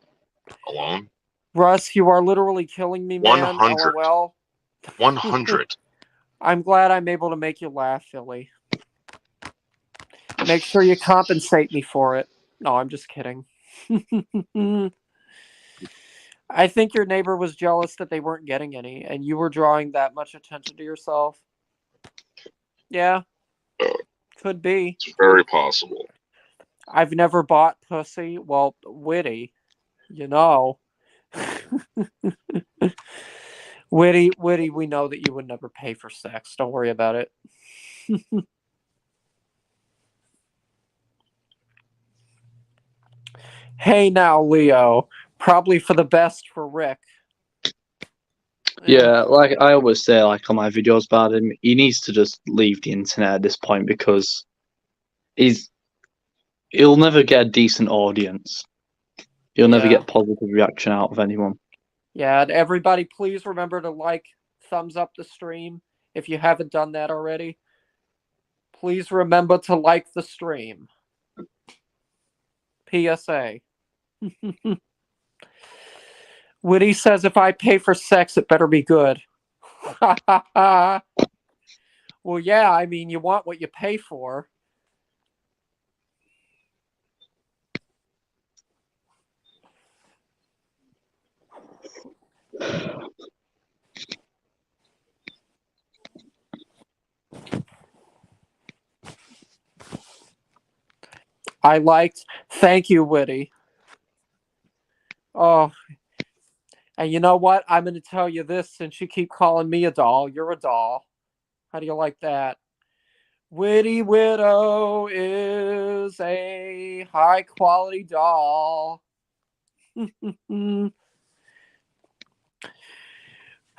alone?
Russ, you are literally killing me, man.
100.
LOL.
100.
I'm glad I'm able to make you laugh, Philly. Make sure you compensate me for it. No, I'm just kidding. I think your neighbor was jealous that they weren't getting any, and you were drawing that much attention to yourself. Yeah, could be.
It's very possible.
I've never bought pussy. Well, Witty, you know. Witty, we know that you would never pay for sex. Don't worry about it. Hey now, Leo. Probably for the best for Rick.
Yeah, like I always say, like on my videos about him, he needs to just leave the internet at this point because he'll never get a decent audience. He'll never get positive reaction out of anyone.
Yeah, and everybody, please remember to thumbs up the stream if you haven't done that already. Please remember to like the stream. PSA. Woody says, if I pay for sex, it better be good. Well, yeah, I mean, you want what you pay for. Thank you, Woody. Oh, and you know what? I'm going to tell you this since you keep calling me a doll. You're a doll. How do you like that? Witty Widow is a high quality doll.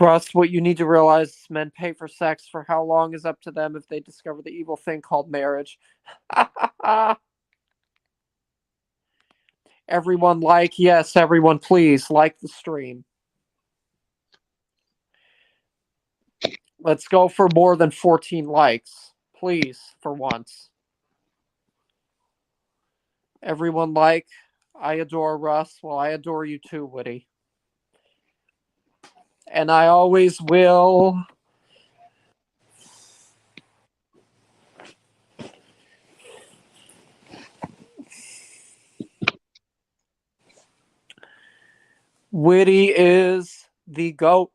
Russ, what you need to realize is men pay for sex for how long is up to them if they discover the evil thing called marriage. Everyone yes, everyone please like the stream. Let's go for more than 14 likes. Please, for once. Everyone I adore Russ. Well, I adore you too, Woody. And I always will. Witty is the GOAT.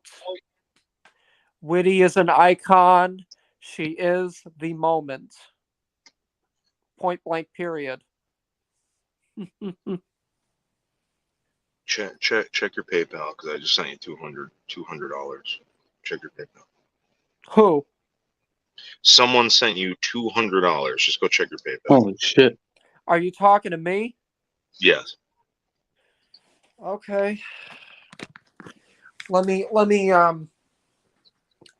Witty is an icon. She is the moment. Point blank, period.
Check your PayPal because I just sent you $200. Check your PayPal.
Who?
Someone sent you $200. Just go check your PayPal.
Holy shit!
Are you talking to me?
Yes.
Okay. Let me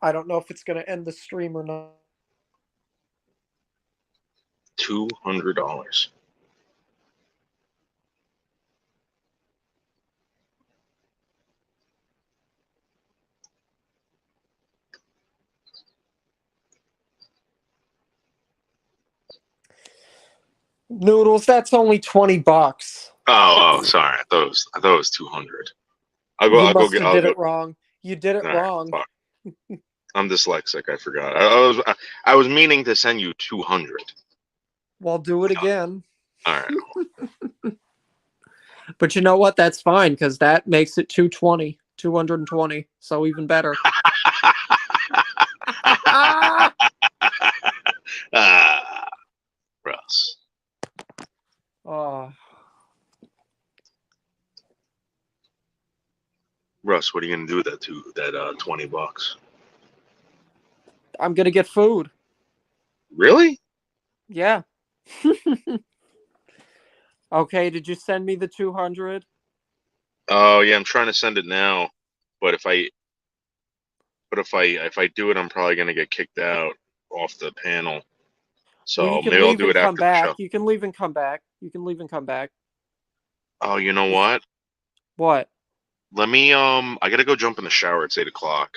I don't know if it's going to end the stream or not.
$200.
Noodles, that's only $20.
Oh, sorry. I thought it was 200. I'll
You
go
must
get.
have did it wrong. You did it
All right,
wrong.
fuck. I'm dyslexic. I forgot. I was meaning to send you 200.
Well, do it again.
All right.
But you know what? That's fine because that makes it 220. So even better.
Russ.
Oh.
Russ, what are you gonna do with that $20?
I'm gonna get food.
Really?
Yeah. Okay, did you send me the 200?
Oh yeah, I'm trying to send it now, but if I do it, I'm probably gonna get kicked out off the panel. So
Well, you can
maybe I'll
leave
do
and
it
come
after the
back.
show.
You can leave and come back.
Oh, you know what?
What?
Let me I gotta go jump in the shower. It's 8 o'clock.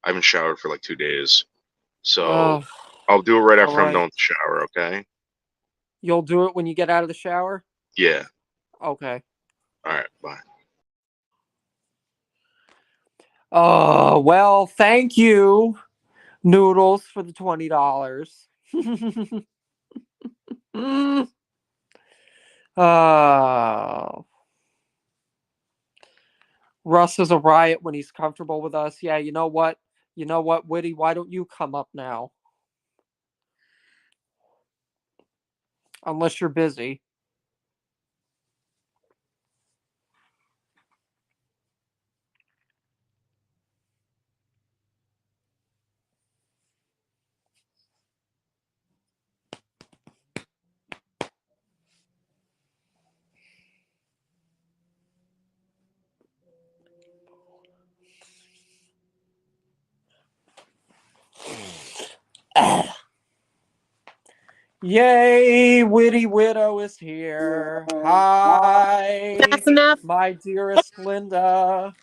I haven't showered for like 2 days, so I'll do it right after I'm done with the shower. Okay?
You'll do it when you get out of the shower?
Yeah.
Okay.
All right. Bye.
Oh, well, thank you, Noodles, for the $20. Oh. Russ is a riot when he's comfortable with us. Yeah, you know what? Witty? Why don't you come up now? Unless you're busy. Yay, Witty Widow is here. Hi,
That's enough.
my dearest Linda.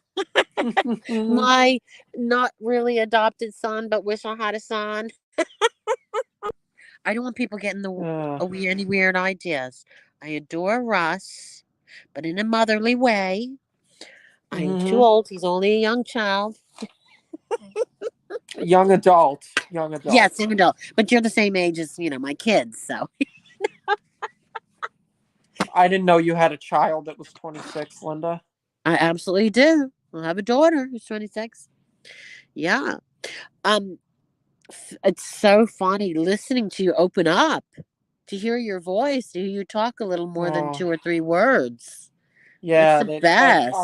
My not really adopted son, but wish I had a son. I don't want people getting any weird ideas. I adore Russ, but in a motherly way. I ain't too old. He's only a young child.
Young adult.
Yes, young adult. But you're the same age as, my kids, so.
I didn't know you had a child that was 26, Linda.
I absolutely do. I have a daughter who's 26. Yeah. It's so funny listening to you open up, to hear your voice, to hear you talk a little more than 2 or 3 words. It's
Yeah,
the
but
best.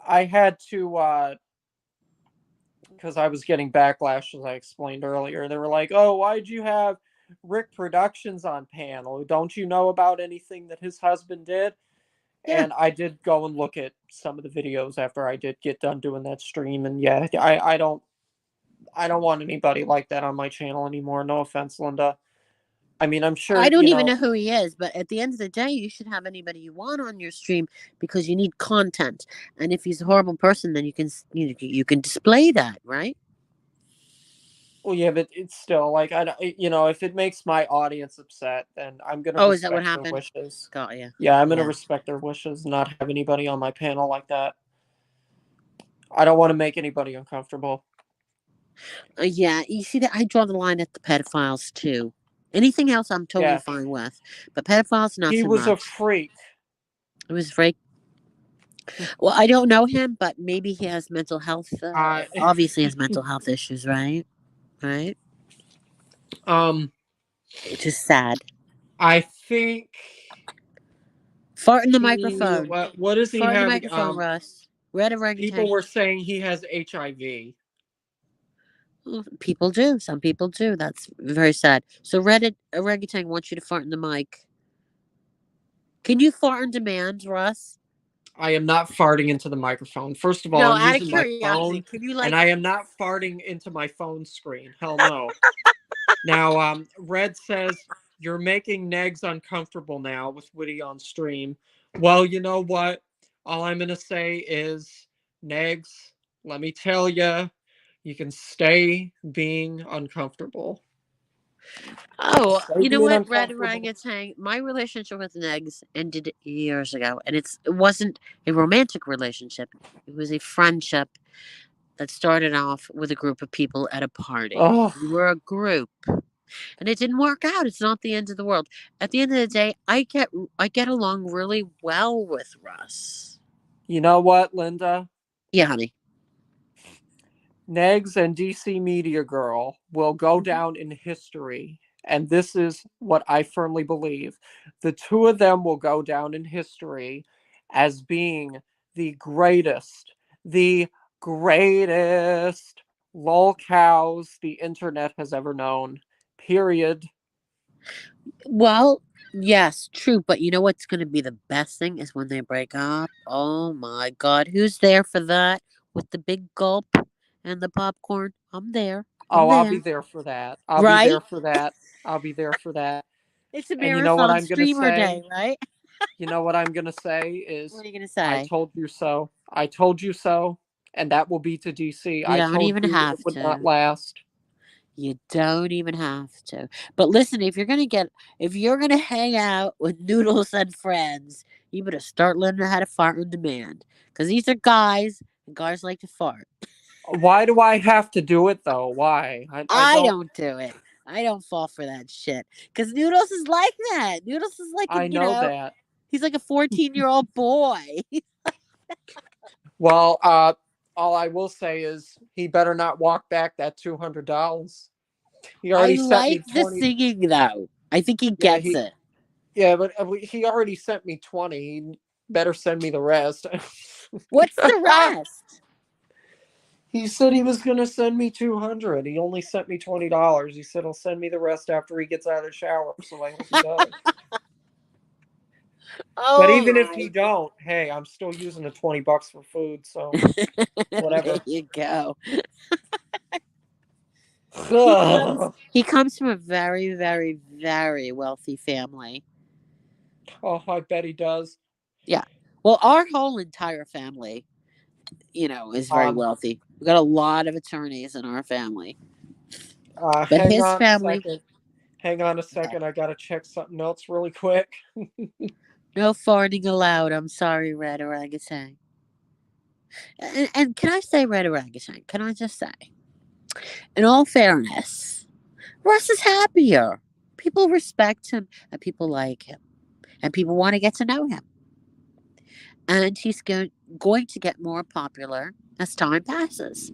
I had to because I was getting backlash as I explained earlier. They were like, "Oh, why'd you have Rick Productions on panel? Don't you know about anything that his husband did?"
Yeah.
And I did go and look at some of the videos after I did get done doing that stream, and yeah, I don't want anybody like that on my channel anymore. No offense, Linda. I mean, I'm
I
sure,
don't even know who he is, but at the end of the day, you should have anybody you want on your stream because you need content. And if he's a horrible person, then you can display that, right?
well, yeah, but it's still like if it makes my audience upset, then I'm gonna
Oh, is that what
respect their
happened?
wishes.
Got you.
Yeah, I'm gonna
Yeah.
respect their wishes, not have anybody on my panel like that. I don't want to make anybody uncomfortable.
Yeah. You see that I draw the line at the pedophiles too. Anything else, I'm totally
Yeah,
fine with, but pedophiles, not
he
so
was a
much.
freak.
It was very well. I don't know him, but maybe he has mental health.
Uh,
Obviously, has mental health issues, right? Right.
um,
Which is sad.
I think
Fart in the
he
microphone.
what is he
Fart in the
having?
microphone, Russ. Red
People
orangutan.
were saying he has HIV.
Well, people do. Some people do. That's very sad. So Reddit orangutan wants you to fart in the mic. Can you fart on demand, Russ?
I am not farting into the microphone. First of all,
No,
I'm
out of
using my
curiosity,
phone,
can you
and
like?
I am not farting into my phone screen. Hell no. Now, Red says you're making Negs uncomfortable now with Witty on stream. Well, you know what? All I'm gonna say is, Negs, let me tell you, you can stay being uncomfortable.
Oh,
Stay
you know
being
what, Red
uncomfortable.
orangutan? My relationship with Negs ended years ago, and it wasn't a romantic relationship. It was a friendship that started off with a group of people at a party.
Oh,
We were a group, and it didn't work out. It's not the end of the world. At the end of the day, I get along really well with Russ.
you know what, Linda?
Yeah, honey.
Negs and DC Media Girl will go down in history. And this is what I firmly believe. The two of them will go down in history as being the greatest lol cows the internet has ever known. Period.
Well, yes, true. But you know what's going to be the best thing is when they break up. Oh my God, who's there for that with the big gulp and the popcorn? I'm there. I'm
Oh, I'll be
there.
there for that. I'll be
Right?
there for that. I'll be there for that.
It's a
And you know what
marathon
I'm going to
streamer
say?
day, right?
You know what I'm going to say
What
is,
are you going to
I
say?
told you so. I told you so. And that will be to DC.
You
I
don't
told
even
you it
have
would not
to.
last.
You don't even have to. But listen, if you're gonna hang out with Noodles and friends, you better start learning how to fart on demand. Because these are guys, and guys like to fart.
Why do I have to do it though? Why? I
I
don't.
don't do it. I don't fall for that shit. Because Noodles is like that. Noodles is like
I
a,
know that.
he's like a 14-year-old boy.
Well, all I will say is he better not walk back that $200. He
I
already sent
like
me
the
20.
singing though. I think he
Yeah,
gets it.
but he already sent me 20. He better send me the rest.
What's the rest?
He said he was gonna send me 200. He only sent me $20. He said he'll send me the rest after he gets out of the shower. So I hope he does. But
All
even if he
right.
don't, hey, I'm still using the $20 for food. So
There
whatever.
you go. He comes
Ugh.
he comes from a very, very, very wealthy family.
Oh, I bet he does.
Yeah. Well, our whole entire family, is very
Um,
wealthy. We got a lot of attorneys in our family. But
hang
his
on a
family,
second. Hang on a
okay.
second. I gotta check something else really quick.
No farting allowed. I'm sorry, Red Orangutan. And can I say Red Orangutan? Can I just say, in all fairness, Russ is happier. People respect him and people like him. And people want to get to know him. And he's going to get more popular as time passes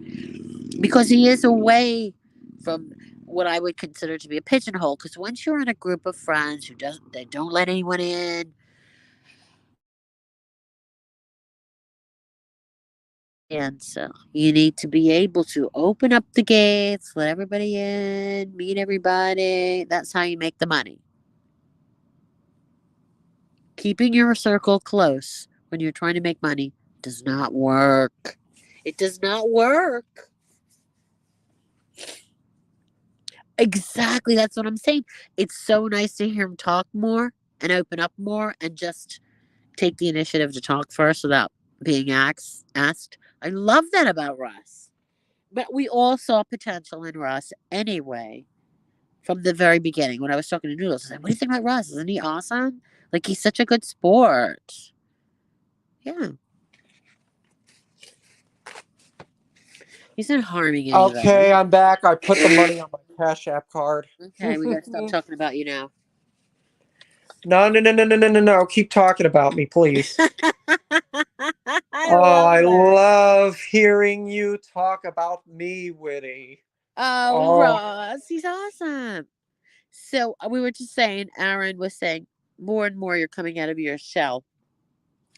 because he is away from what I would consider to be a pigeonhole. Because once you're in a group of friends they don't let anyone in, answer. You need to be able to open up the gates, let everybody in, meet everybody. That's how you make the money. Keeping your circle close when you're trying to make money does not work. It does not work. Exactly. That's what I'm saying. It's so nice to hear him talk more and open up more and just take the initiative to talk first without being asked. I love that about Russ. But we all saw potential in Russ anyway from the very beginning. When I was talking to Noodles, I said, "What do you think about Russ? Isn't he awesome? Like, he's such a good sport." Yeah. He's not harming anybody.
Okay, I'm back. I put the money on my Cash App card.
Okay, we gotta stop talking about you now.
No. Keep talking about me, please.
I
I
love it.
love hearing you talk about me, Witty.
Oh,
Oh,
Ross, he's awesome. So we were just saying, Aaron was saying, more and more you're coming out of your shell.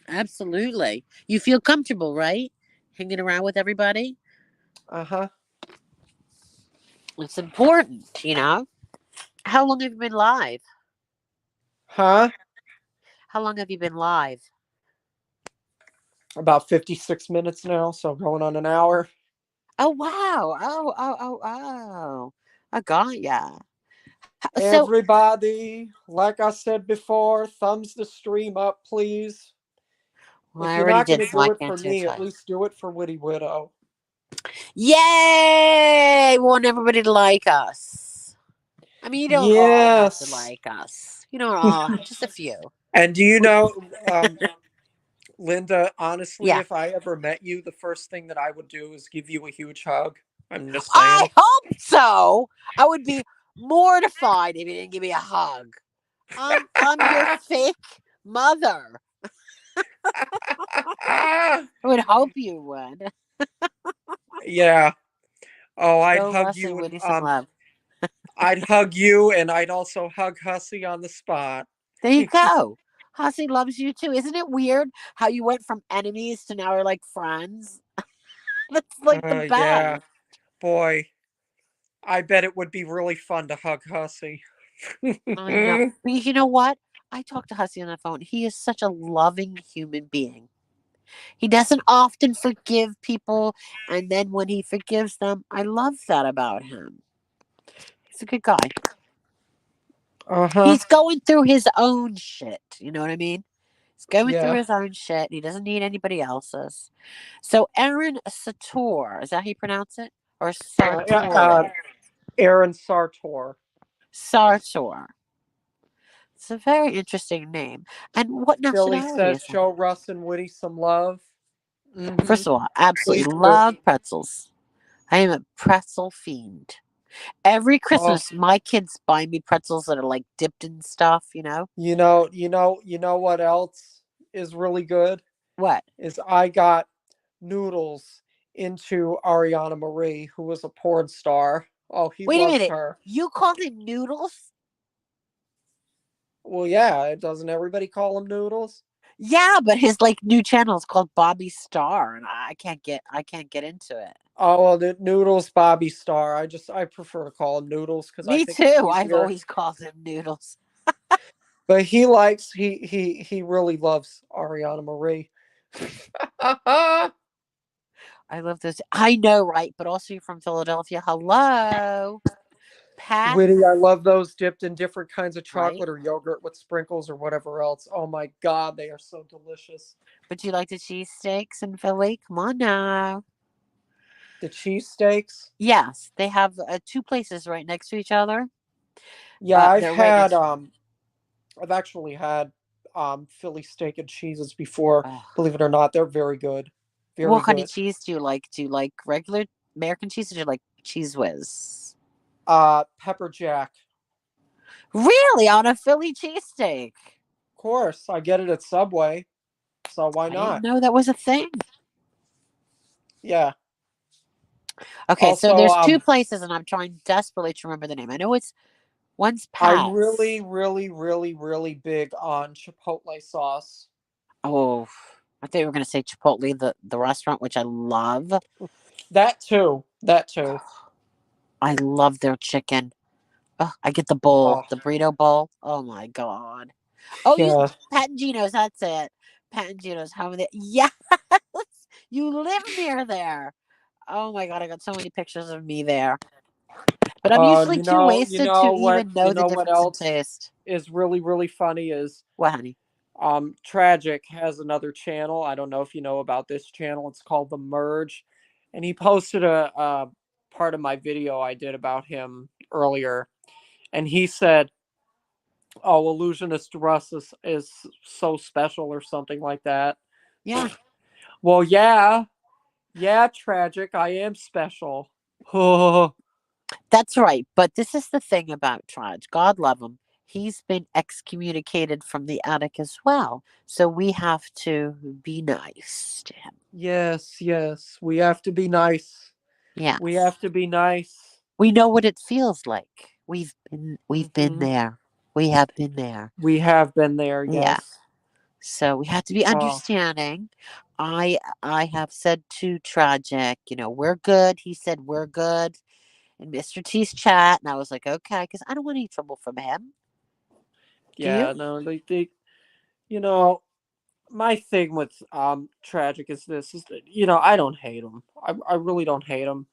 Absolutely. You feel comfortable, right? Hanging around with everybody.
uh-huh.
It's important, How long have you been live?
Huh?
How long have you been live?
About 56 minutes now, so going on an hour.
Oh, wow. Oh. I got ya. So,
Everybody, like I said before, thumbs the stream up, please.
well,
If
I
you're
already
not going
did,
to
so I
do it
can't
for
do it
me, at
twice.
least do it for Witty Widow.
Yay! We want everybody to like us. I mean, you don't all have to
Yes.
like us. You don't all, just a few.
And do you know, Linda, honestly,
Yeah.
if I ever met you, the first thing that I would do is give you a huge hug. I'm just
I
saying.
hope so. I would be mortified if you didn't give me a hug. I'm your fake mother. I would hope you would.
Yeah. Oh, I'd
Show
hug
Russ and
you, and
Whitney some love.
I'd hug you, and I'd also hug Hussy on the spot.
There you go. Hussy loves you too. Isn't it weird how you went from enemies to now are like friends? That's like the best.
Yeah, boy, I bet it would be really fun to hug Hussy.
I know. But you know what? I talked to Hussy on the phone. He is such a loving human being. He doesn't often forgive people, and then when he forgives them, I love that about him. He's a good guy.
Uh-huh.
He's going through his own shit. You know what I mean? He's going through
Yeah.
his own shit. He doesn't need anybody else's. So Aaron Sator, is that how you pronounce it? Or Sartor?
Aaron Sartor.
Sartor. It's a very interesting name. And what
Billy
nationality
says,
is that?
show Russ and Woody some love.
First of all,
Please
absolutely
do.
love pretzels. I am a pretzel fiend. Every
Oh,
Christmas, my kids buy me pretzels that are like dipped in stuff,
you know what else is really good?
What?
Is I got Noodles into Ariana Marie, who was a porn star. Oh, he
Wait a
loves
minute.
her.
You call him Noodles?
Well, yeah, doesn't everybody call him Noodles?
Yeah, but his like new channel is called Bobby Star, and I can't get into it.
Oh, well, the Noodles Bobby Star. I prefer to call him Noodles because I
Me
think it's
too. I've
easier.
always called him Noodles.
But he really loves Ariana Marie.
I love this. I know, right? But also you're from Philadelphia. Hello, Pat.
Witty, I love those dipped in different kinds of
Right?
chocolate or yogurt with sprinkles or whatever else. Oh my God, they are so delicious.
But do you like the cheesesteaks in Philly? Come on now.
The cheesesteaks.
Yes, they have two places right next to each other.
Yeah,
They're right next.
I've actually had Philly steak and cheeses before.
Oh.
Believe it or not, they're very good. Very
What kind of
good.
cheese do you like? Do you like regular American cheese or do you like Cheese Whiz?
Pepper jack.
Really? On a Philly cheesesteak?
Of course, I get it at Subway. So why
I didn't
not?
know that was a thing.
Yeah.
Okay, so
Also,
there's two places, and I'm trying desperately to remember the name. I know one's
I'm
Pat's.
really, really, really, really big on Chipotle sauce.
Oh, I thought you were going to say Chipotle, the restaurant, which I love.
That too. That too.
I love their chicken. Oh, I get the bowl,
Oh,
the burrito bowl. Oh my god. Oh, you
yeah.
Pat and Gino's. That's it. Pat and Gino's. How many? Yes, you live near there. Oh my god, I got so many pictures of me there. But I'm usually too wasted to even know the
what
difference in
else
taste.
is really, really funny is
What, honey?
Tragic has another channel. I don't know if you know about this channel. It's called The Merge. And he posted a part of my video I did about him earlier. And he said, "Oh, Illusionist Russ is so special," or something like that.
Yeah,
Well, yeah. Yeah, Tragic. I am special. Oh,
that's right. But this is the thing about Trudge. God love him. He's been excommunicated from the attic as well. So we have to be nice to him.
yes, yes. We have to be nice.
Yeah.
We have to be nice.
We know what it feels like. We've been
Mhm.
there. We have been there.
We have been there,
Yeah.
yes.
So we have to be
Oh,
understanding. I have said to Tragic, we're good. He said we're good in Mr. T's chat, and I was like, okay, because I don't want any trouble from him. Do you?
yeah, no, you know, my thing with Tragic is this is that, I don't hate him. I really don't hate him.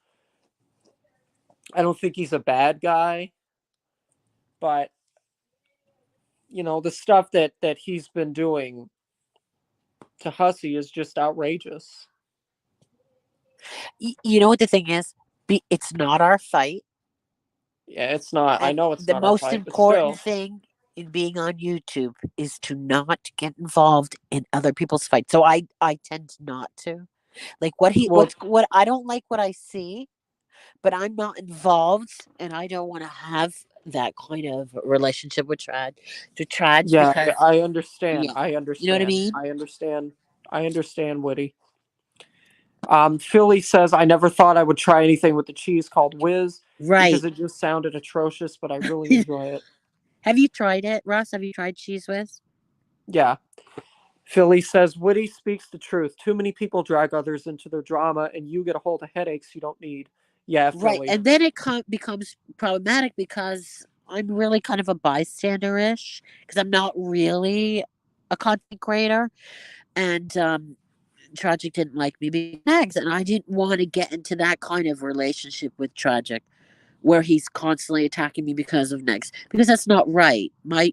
I don't think he's a bad guy, but the stuff that he's been doing to Hussey is just outrageous.
You know what the thing is? It's not our fight,
Yeah, it's not. I
and
know it's
the
not our
most
fight, but
important
still.
thing in being on YouTube is to not get involved in other people's fights. So I tend not to. Like
Well,
what I don't like what I see, but I'm not involved, and I don't want to have that kind of relationship with Trad
yeah,
because
I understand.
yeah,
I
you know what I
understand.
mean,
I understand. I understand, Woody. Philly says, "I never thought I would try anything with the cheese called Whiz
right?
because it just sounded atrocious, but I really enjoy it."
Have you tried it, Ross? Have you tried cheese whiz?
Yeah. Philly says, "Woody speaks the truth. Too many people drag others into their drama, and you get a hold of headaches you don't need." Yeah,
Right,
Philly.
and then it becomes problematic because I'm really kind of a bystander ish because I'm not really a content creator, and Tragic didn't like me being eggs, and I didn't want to get into that kind of relationship with Tragic where he's constantly attacking me because of Negs. Because that's not right. My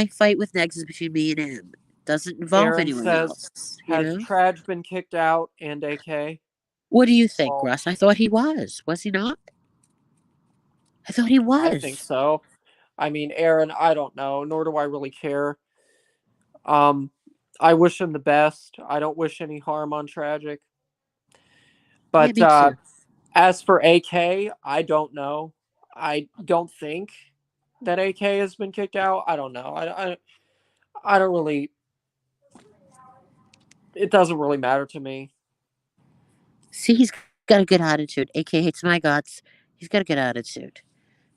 fight with Negs is between me and him. It doesn't involve
Aaron
anyone
says,
else,
"Has Traj been kicked out and AK?"
What do you think,
Well,
Russ? I thought he was. Was he not? I thought he
I think
was.
so. I mean, Aaron, I don't know, nor do I really care. Um, I wish him the best. I don't wish any harm on Tragic.
Yeah,
But
me too.
as for AK, I don't know. I don't think that AK has been kicked out. I don't know. I don't really. It doesn't really matter to me.
See, he's got a good attitude. AK hates my guts. He's got a good attitude.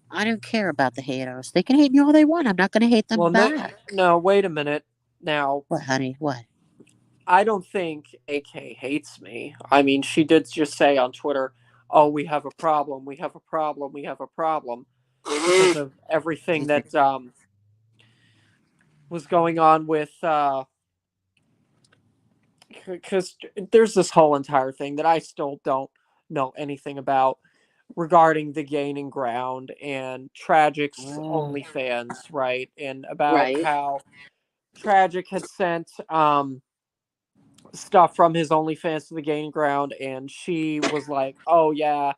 I don't care about the haters. They can hate me all they want. I'm not going to hate them
Well, no,
back.
no. Wait a minute. Now,
What, honey? What?
I don't think AK hates me. I mean, she did just say on Twitter, "Oh, we have a problem. We have a problem. We have a problem," because of everything that was going on with. Because there's this whole entire thing that I still don't know anything about regarding the gaining ground and Tragic's OnlyFans, right? And about
Right.
how Tragic had sent stuff from his OnlyFans to the gaining ground, and she was like, "Oh yeah,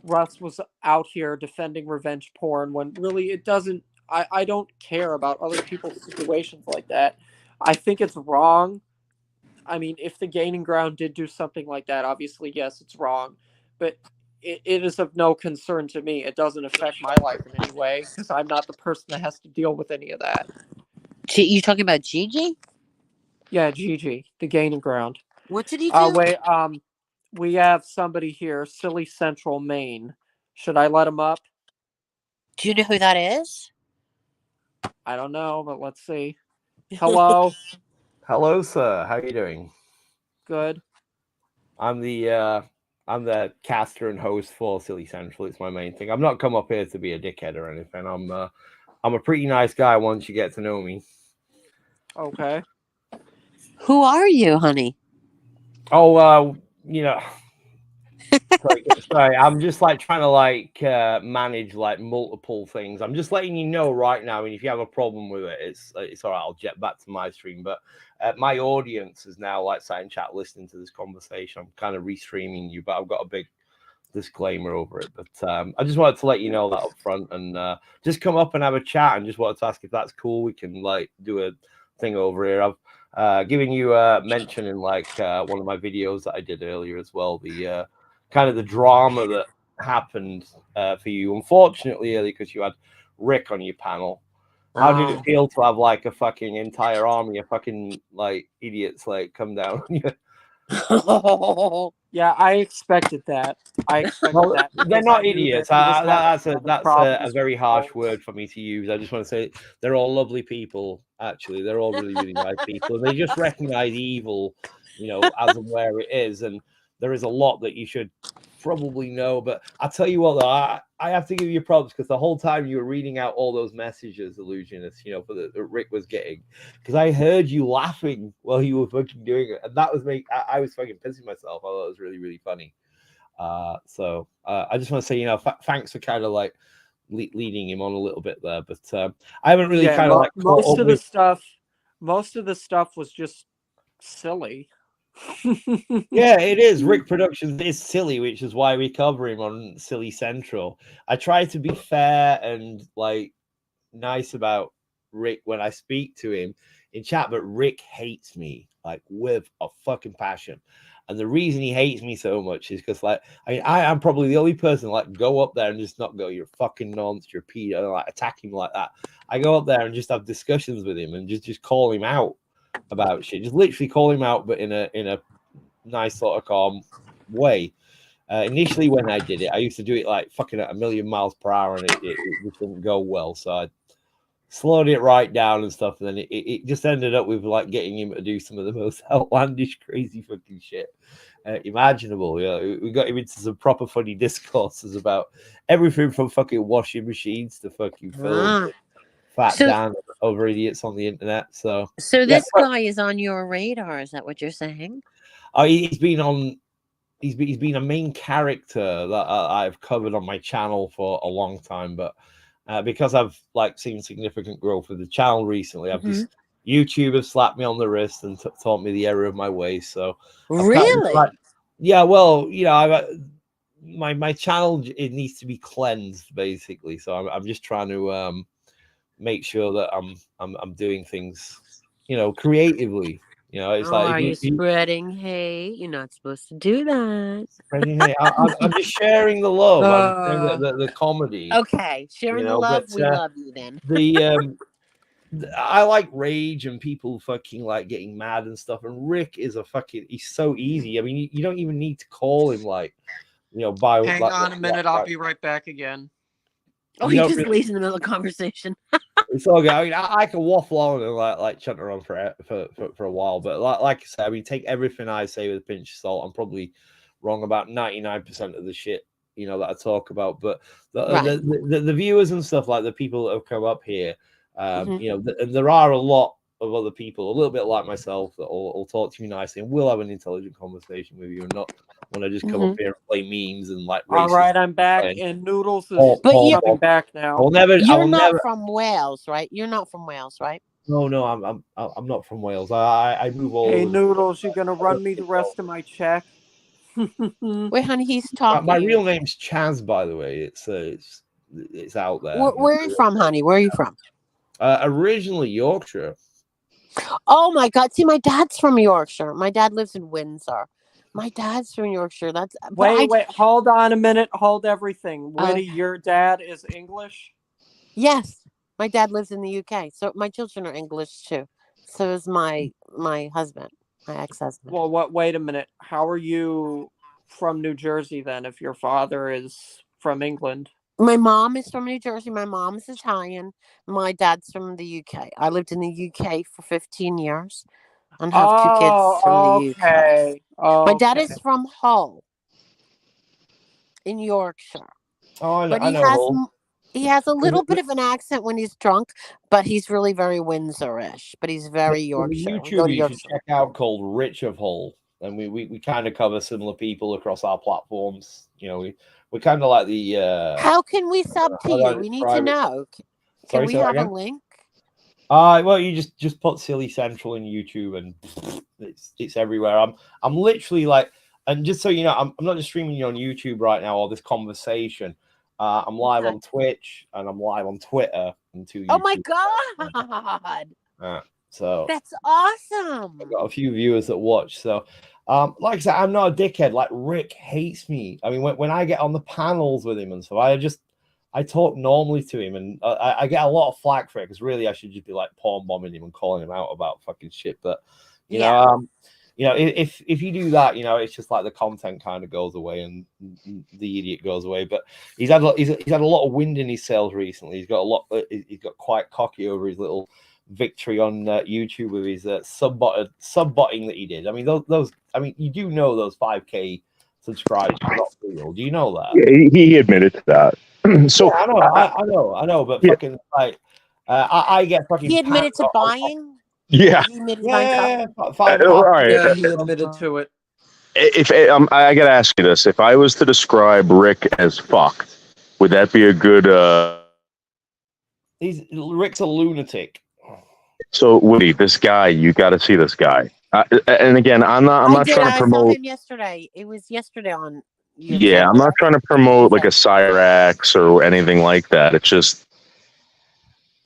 Russ was out here defending revenge porn," when really it doesn't. I don't care about other people's situations like that. I think it's wrong. I mean, if the gaining ground did do something like that, obviously, yes, it's wrong. But it is of no concern to me. It doesn't affect my life in any way because I'm not the person that has to deal with any of that.
You talking about Gigi?
Yeah, Gigi, the gaining ground.
What did he do?
Wait, we have somebody here, Silly Central Maine. Should I let him up?
Do you know who that is?
I don't know, but let's see. Hello.
Hello, sir. How are you doing?
Good.
I'm the caster and host for Silly Central. It's my main thing. I'm not come up here to be a dickhead or anything. I'm a pretty nice guy once you get to know me.
Okay.
Who are you, honey?
Oh, sorry. I'm just like trying to manage like multiple things. I'm just letting you know right now. And if you have a problem with it, it's all right. I'll jet back to my stream. But my audience is now like sat in chat listening to this conversation. I'm kind of restreaming you, but I've got a big disclaimer over it. But I just wanted to let you know that up front and just come up and have a chat. And just wanted to ask if that's cool. We can like do a thing over here. I've given you a mention in like one of my videos that I did earlier as well. The kind of the drama that happened for you, unfortunately, early because you had Rick on your panel. How did it feel to have like a fucking entire army of fucking like idiots like come down on you?
Yeah, I expected that.
Well, they're not idiots. That's a very harsh
roles.
word for me to use. I just want to say they're all lovely people. Actually, they're all really, really nice people. They just recognize evil, as and where it is. And there is a lot that you should probably know. But I tell you what, though, I have to give you props because the whole time you were reading out all those messages, Illusionist, for that Rick was getting, because I heard you laughing while you were fucking doing it, and that was me. I was fucking pissing myself. I thought it was really, really funny. So I just want to say, thanks for kind of like leading him on a little bit there, but I haven't really kind of like
most of the stuff was just silly.
Yeah, it is. Rick Productions is silly, which is why we cover him on Silly Central. I try to be fair and like nice about Rick when I speak to him in chat, but Rick hates me like with a fucking passion. And the reason he hates me so much is because, like, I am probably the only person like go up there and just not go, "You're fucking nonce, you're pedo," and like attack him like that. I go up there and just have discussions with him and just call him out about shit. Just literally call him out, but in a nice sort of calm way. Initially, when I did it, I used to do it like fucking at 1,000,000 miles per hour, and it just didn't go well. So I slowed it right down and stuff, and then it just ended up with like getting him to do some of the most outlandish, crazy fucking shit imaginable. We got him into some proper funny discourses about everything from fucking washing machines to fucking film, fat down over idiots on the internet. So
this guy is on your radar. Is that what you're saying?
He's been on. He's been a main character that I've covered on my channel for a long time, but because I've like seen significant growth with the channel recently, I've just YouTube have slapped me on the wrist and taught me the error of my ways. So
really,
yeah, well, my channel, it needs to be cleansed basically. So I'm just trying to make sure that I'm doing things, creatively. It's like,
are you spreading hate? You're not supposed to do that.
Spreading hate. I'm just sharing the love. I'm sharing the comedy.
Okay, sharing the love. We love you then.
I like rage and people fucking like getting mad and stuff. And Rick is he's so easy. I mean, you don't even need to call him like, by.
Hang on a minute. I'll be right back again.
Oh, he just leaves in the middle of the conversation.
It's all good. I mean, I can waffle on and like chunt on for a while, but like I said, I mean, take everything I say with a pinch of salt. I'm probably wrong about 99% of the shit that I talk about, but the viewers and stuff, like the people that have come up here, there are a lot of other people, a little bit like myself, that will talk to you nicely and will have an intelligent conversation with you, and not want to just come up here and play memes and like.
All right, I'm back, and Noodles is coming back now.
You're not from Wales, right? You're not from Wales, right?
No, I'm not from Wales. I move all.
Hey, Noodles, you're gonna run me the rest of my check.
Wait, honey, he's talking.
My real name's Chaz, by the way. It's out there.
Where are you from, honey? Where are you from?
Originally Yorkshire.
Oh my God! See, my dad's from Yorkshire. My dad lives in Windsor. My dad's from Yorkshire.
Wait. Hold on a minute. Hold everything. Woody, your dad is English?
Yes, my dad lives in the UK. So my children are English too. So is my husband, my ex-husband.
Well, wait a minute. How are you from New Jersey then? If your father is from England?
My mom is from New Jersey. My mom is Italian. My dad's from the UK. I lived in the UK for 15 years and have 2 kids from the UK.
Oh,
My dad
okay.
is from Hull in Yorkshire,
Oh,
but
I know.
he has a little bit of an accent when he's drunk, but he's really very Windsorish. But he's very
There's a
Yorkshire. We go
YouTuber
to
you should
Yorkshire.
check out called Rich of Hull, and we kind of cover similar people across our platforms. You know, we're kind of like the
How can we sub to
how do I
you? We need to
describe it?
know. Can
Sorry,
we
say that
have a
again.
link?
Well, you just put Silly Central in YouTube, and it's everywhere. I'm literally like, and just so you know, I'm not just streaming you on YouTube right now or this conversation. I'm live
Okay.
on Twitch and I'm live on Twitter and two
Oh my
YouTube.
God.
So
That's awesome.
I've got a few viewers that watch. So, like I said, I'm not a dickhead. Like Rick hates me. I mean, when I get on the panels with him and stuff, I talk normally to him, and I get a lot of flack for it because really I should just be like porn bombing him and calling him out about fucking shit. But you know, if you do that, you know, it's just like the content kind of goes away and the idiot goes away. But he's had a lot of wind in his sails recently. He's got quite cocky over his little victory on YouTube with his subbotting that he did. I mean, those I mean, you do know those 5K subscribers are not real. Do you know that?
Yeah, he admitted to that. So
yeah, I know, but
yeah.
fucking like, I get fucking.
He admitted to buying.
Yeah.
He admitted to
Yeah,
buying
five
All right.
Yeah, he admitted to it.
If I gotta ask you this: if I was to describe Rick as fucked, would that be a good?
Rick's a lunatic.
So Woody, this guy, you got to see this guy. And again, I'm not trying to
I saw
promote.
him yesterday. It was yesterday on.
Yeah, I'm not trying to promote like a Cyrax or anything like that. It's just,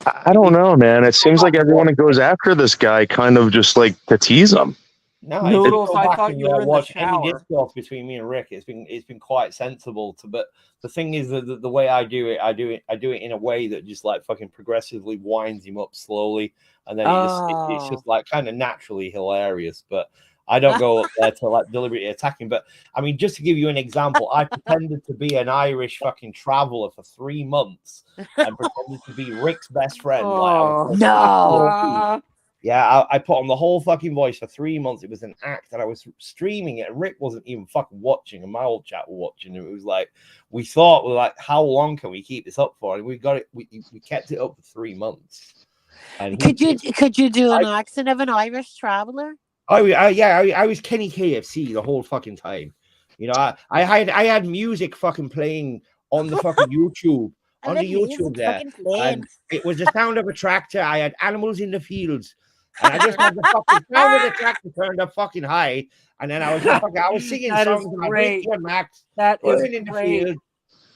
I don't know, man. It seems like everyone that goes after this guy kind of just like to tease him.
No,
Noodles, I thought you were in the
watch any
shower.
discourse between me and Rick. It's been quite sensible to, but the thing is that the way I do it in a way that just like fucking progressively winds him up slowly, and then it's just like kind of naturally hilarious. But I don't go up there to like deliberately attack him. But I mean, just to give you an example, I pretended to be an Irish fucking traveler for 3 months and pretended to be Rick's best friend.
No.
Yeah, I put on the whole fucking voice for 3 months. It was an act, and I was streaming it. And Rick wasn't even fucking watching, and my old chat were watching. And it was like we were like, how long can we keep this up for? And we got it. We kept it up for 3 months. And
could you do an accent of an Irish traveler?
I was Kenny KFC the whole fucking time. You know, I had music fucking playing on the fucking YouTube. On the YouTube there, and it was the sound of a tractor. I had animals in the fields, and I just had the fucking sound of the tractor turned up fucking high, and then I was singing songs about Richard Max.
That is
in the field.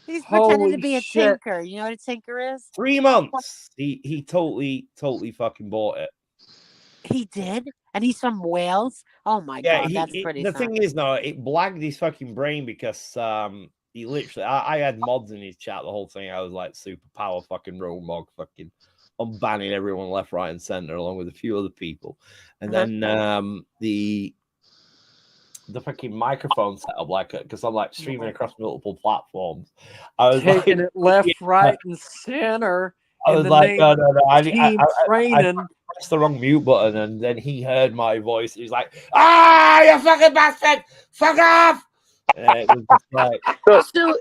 He's pretending to be a tinker. You know what a tinker is?
3 months. He totally fucking bought it.
He did, and he's from Wales. Oh my god, that's pretty.
The thing is, no, it blagged his fucking brain because he literally, I had mods in his chat the whole thing. I was like super power fucking roam mog fucking unbanning everyone left, right, and center along with a few other people. And then the fucking microphone setup, like, because I'm like streaming across multiple platforms. I was
taking
like,
it left, right, and center.
I was like, no, I
pressed
the wrong mute button, and then he heard my voice. He's like, you fucking bastard, fuck off. It was just like,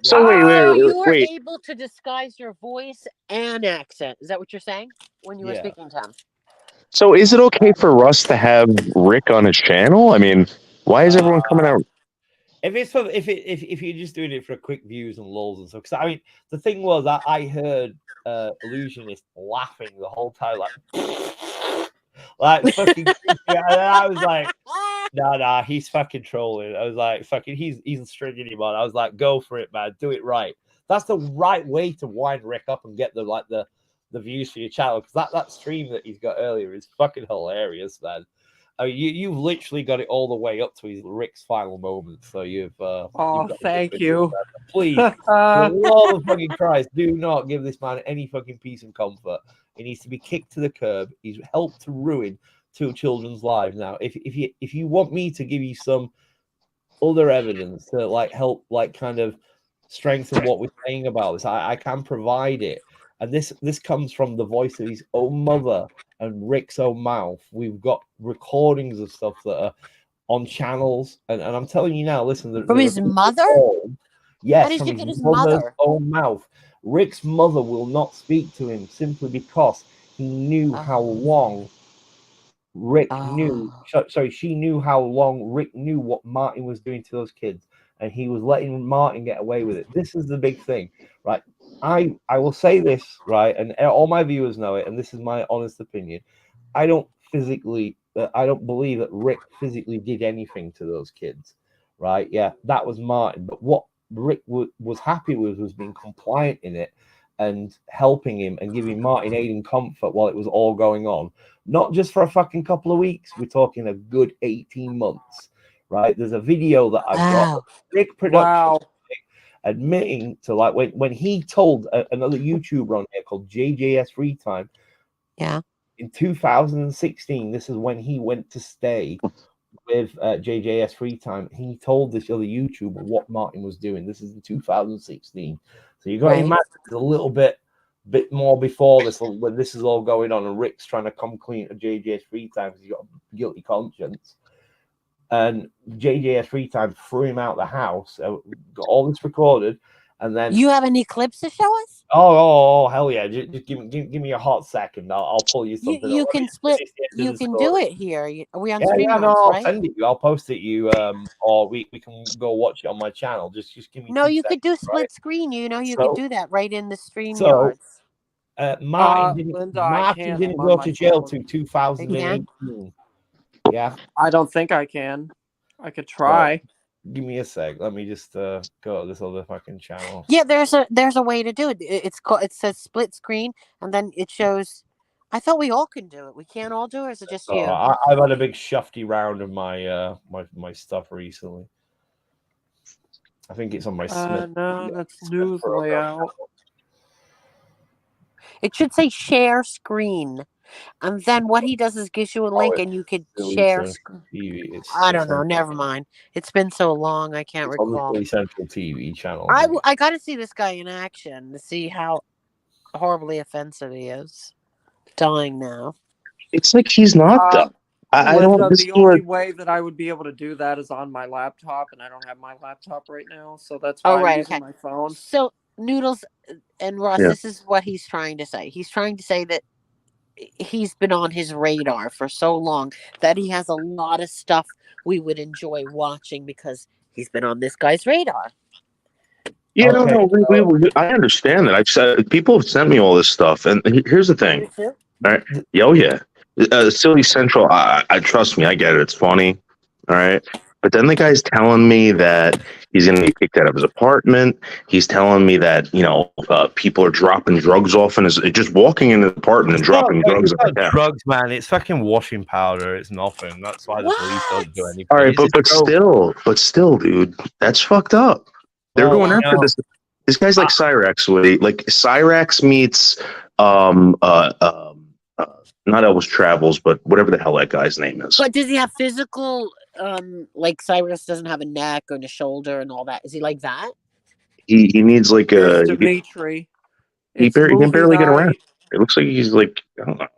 so wait,
you were able to disguise your voice and accent. Is that what you're saying when you were speaking to him?
So is it okay for us to have Rick on his channel? I mean, why is everyone coming out?
If you're just doing it for quick views and lulz and stuff, because I mean, the thing was that I heard Illusionist laughing the whole time, like fucking, and I was like, nah, he's fucking trolling. I was like, fucking, he's stringing him on. I was like, go for it, man, do it right. That's the right way to wind Rick up and get the views for your channel, because that stream that he's got earlier is fucking hilarious, man. I mean, you've literally got it all the way up to his Rick's final moment. So you've
thank you.
Please, for the love of fucking Christ, do not give this man any fucking peace and comfort. He needs to be kicked to the curb. He's helped to ruin 2 children's lives. Now, if you want me to give you some other evidence to like help like kind of strengthen what we're saying about this, I can provide it. And this comes from the voice of his own mother and Rick's own mouth. We've got recordings of stuff that are on channels, and I'm telling you now, listen,
From his mother?
Yes,
How did
from
you
his
get his
mother's
mother?
own mouth. Rick's mother will not speak to him simply because he knew how long Rick knew. Sorry, she knew how long Rick knew what Martin was doing to those kids, and he was letting Martin get away with it. This is the big thing, right? I will say this, right, and all my viewers know it, and this is my honest opinion. I don't believe that Rick physically did anything to those kids, right? Yeah, that was Martin. But what Rick was happy with was being compliant in it and helping him and giving Martin aid and comfort while it was all going on. Not just for a fucking couple of weeks. We're talking a good 18 months, right? There's a video that I've got. Rick Production admitting to, like, when he told another YouTuber on here called JJS Free Time.
Yeah.
In 2016, this is when he went to stay with JJS Free Time. He told this other YouTuber what Martin was doing. This is in 2016. So you got to imagine a little bit more before this, when this is all going on, and Rick's trying to come clean to JJS Free Time because he's got a guilty conscience. And JJS Free Time threw him out the house. Got all this recorded, and then
you have any clips to show us?
Oh, hell yeah! Just give me a hot second. I'll pull you something.
You can split. You can do it here. Are we on stream?
No, I'll
right?
send it you. I'll post it you. Or we can go watch it on my channel. Just give me.
No, you
seconds,
could do split
right?
screen. You know, you could do that right in the stream
So,
yards.
Martin
Linda,
didn't go to jail till 2018. Yeah,
I don't think I can. I could try.
Give me a sec. Let me just go to this other fucking channel.
Yeah, there's a way to do it. It says split screen, and then it shows. I thought we all can do it. We can't all do it. Or is it just you?
I've had a big shufty round of my my stuff recently. I think it's on my Smith.
No, that's news layout.
It should say share screen. And then what he does is gives you a link, and you could share. I don't know. Never mind. It's been so long, I can't recall.
On the Central TV channel.
I got to see this guy in action to see how horribly offensive he is. Dying now.
It's like he's not though. I don't.
The only way that I would be able to do that is on my laptop, and I don't have my laptop right now, so that's why I'm using my phone.
So Noodles and Russ, this is what he's trying to say. He's trying to say that he's been on his radar for so long that he has a lot of stuff we would enjoy watching because he's been on this guy's radar.
Yeah, no, I understand that. I've said people have sent me all this stuff, and here's the thing. All right, Silly Central. I trust me, I get it. It's funny. All right, but then the guy's telling me that he's going to be kicked out of his apartment. He's telling me that people are dropping drugs off and just walking in the apartment and dropping drugs.
Drugs, man. It's fucking washing powder. It's nothing. That's why the police don't do anything.
All right, but still, dude, that's fucked up. They're going after this. This guy's like Cyrax, Woody. Like Cyrax meets not Elvis Travels, but whatever the hell that guy's name is.
But does he have physical? Like Cyrus doesn't have a neck or a shoulder and all that. Is he like that?
He needs like a
Dimitri.
He can barely get around. It looks like he's like, I don't know.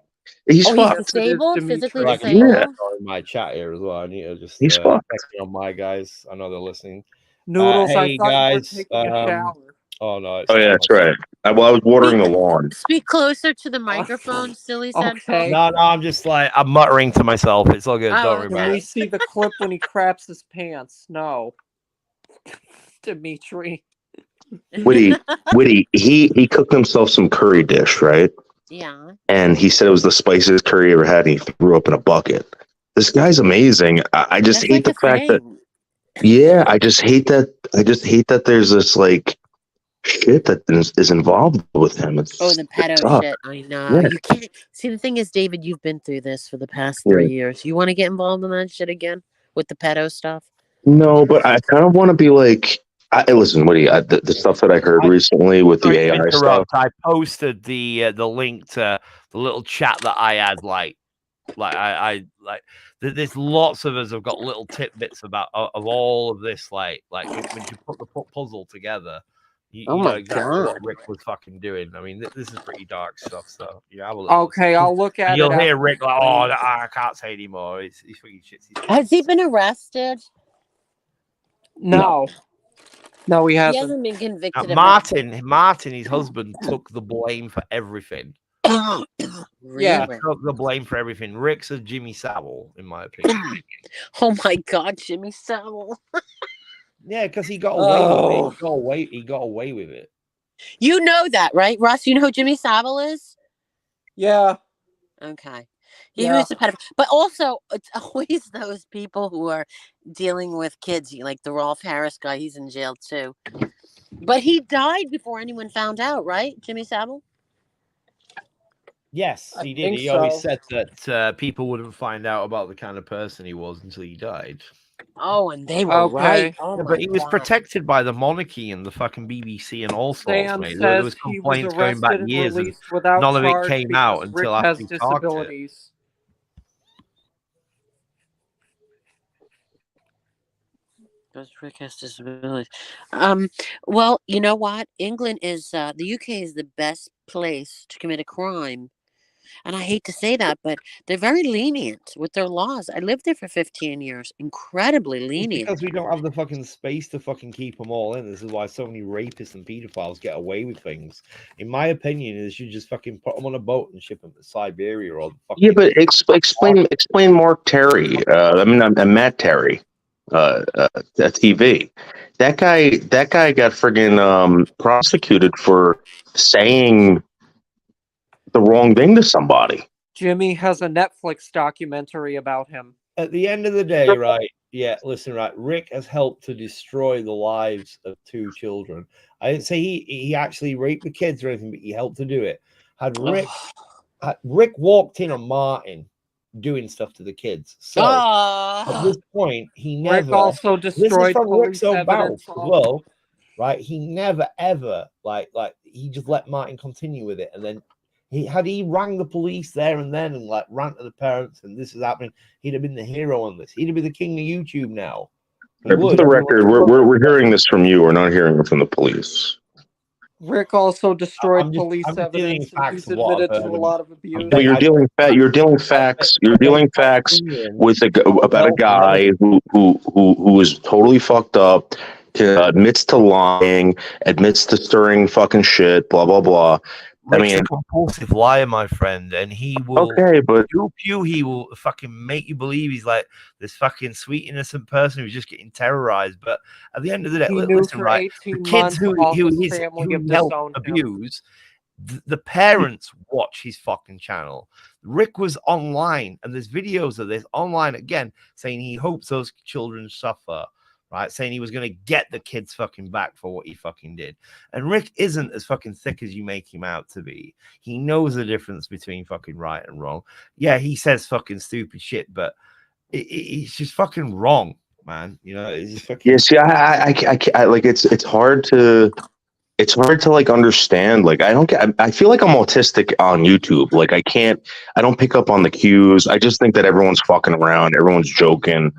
He's fucked.
He's disabled, physically disabled.
Yeah. In my chat here as well. I need to just
he's fucked.
On my guys. I know they're listening.
Noodles,
hey
I thought
guys.
you were taking a shower.
Oh no!
Yeah, that's right. I was watering the lawn.
Speak closer to the microphone, Silly Central.
Okay.
No, I'm just like I'm muttering to myself. It's all good. Don't worry about it.
Can we see the clip when he craps his pants? No, Dimitri.
Witty, he cooked himself some curry dish, right?
Yeah.
And he said it was the spiciest curry he ever had, and he threw up in a bucket. This guy's amazing. I just hate the fact that. Yeah, I just hate that there's this like shit that is involved with him.
The pedo shit. I know. Yeah. You can't see. The thing is, David, you've been through this for the past 3 years. You want to get involved in that shit again with the pedo stuff?
No, but I kind of want to be like. Listen, Woody, the stuff that I heard recently with the AI stuff.
I posted the link to the little chat that I had. I there's lots of us have got little tidbits about of all of this. Like when you put the puzzle together,
Oh
You know
my
exactly what
God.
Rick was fucking doing. I mean, this is pretty dark stuff. So have a look.
Okay, I'll look at
And
it.
you'll hear Rick like, "Oh,
afterwards.
I can't say anymore. He's freaking shit."
Has he been arrested?
No, he
He
hasn't.
hasn't been convicted of
Martin, his husband, took the blame for everything.
Yeah.
Really?
Took the blame for everything. Rick's a Jimmy Savile, in my opinion.
Oh my God, Jimmy Savile.
Yeah, because he got away with it. He got away with it.
You know that, right, Russ? You know who Jimmy Savile is?
Yeah.
Okay. He
Yeah.
was a pedophile. But also, it's always those people who are dealing with kids, like the Rolf Harris guy. He's in jail too. But he died before anyone found out, right, Jimmy Savile?
Yes,
I
he did.
think
He always
so.
said that people wouldn't find out about the kind of person he was until he died.
Oh, and they were
Okay.
right. Oh
Yeah,
my
but he was
God.
protected by the monarchy and the fucking BBC and all sorts,
Sam
mate. There
says
was
he was
complaints going back
arrested and
years, and
released without
none of it
charge
came
because
out
Rick
until after
has
he talked it.
disabilities.
Because Rick has disabilities. Well, you know what? England is the UK is the best place to commit a crime. And I hate to say that, but they're very lenient with their laws. I lived there for 15 years. Incredibly
It's
lenient.
because we don't have the fucking space to fucking keep them all in. This is why so many rapists and pedophiles get away with things. In my opinion, is you just fucking put them on a boat and ship them to Siberia or
Yeah, but explain Mark Terry. Matt Terry. TV. That guy got friggin' prosecuted for saying the wrong thing to somebody.
Jimmy has a Netflix documentary about him.
At the end of the day, right? Yeah, listen, right. Rick has helped to destroy the lives of 2 children. I didn't say he actually raped the kids or anything, but he helped to do it. Had Rick walked in on Martin doing stuff to the kids. So at this point, he never.
Rick also
This is
destroyed
from Rick's
police
own mouth
evidence.
as well, right? He never ever like he just let Martin continue with it, and then he rang the police there and then and like ran to the parents and this is happening, he'd have been the hero on this. He'd have been the king of YouTube now.
For the record, we're hearing this from you. We're not hearing it from the police.
Rick also destroyed
I'm
police
dealing
evidence, and
facts
he's
of what I've
admitted to
heard.
a lot of abuse.
Well, you're dealing facts with about a guy who is totally fucked up, admits to lying, admits to stirring fucking shit, blah blah blah.
Rick's a compulsive liar, my friend, and he will dupe you. He will fucking make you believe he's like this fucking sweet, innocent person who's just getting terrorized. But at the end of the day, listen, right? The kids who helped abuse, the parents watch his fucking channel. Rick was online, and there's videos of this online again saying he hopes those children suffer. Right, saying he was going to get the kids fucking back for what he fucking did. And Rick isn't as fucking thick as you make him out to be. He knows the difference between fucking right and wrong. Yeah, he says fucking stupid shit, but it's just fucking wrong, man. You know, it's just fucking...
Yeah, see, I like it's hard to like understand. Like I feel like I'm autistic on YouTube. Like I don't pick up on the cues. I just think that everyone's fucking around, everyone's joking.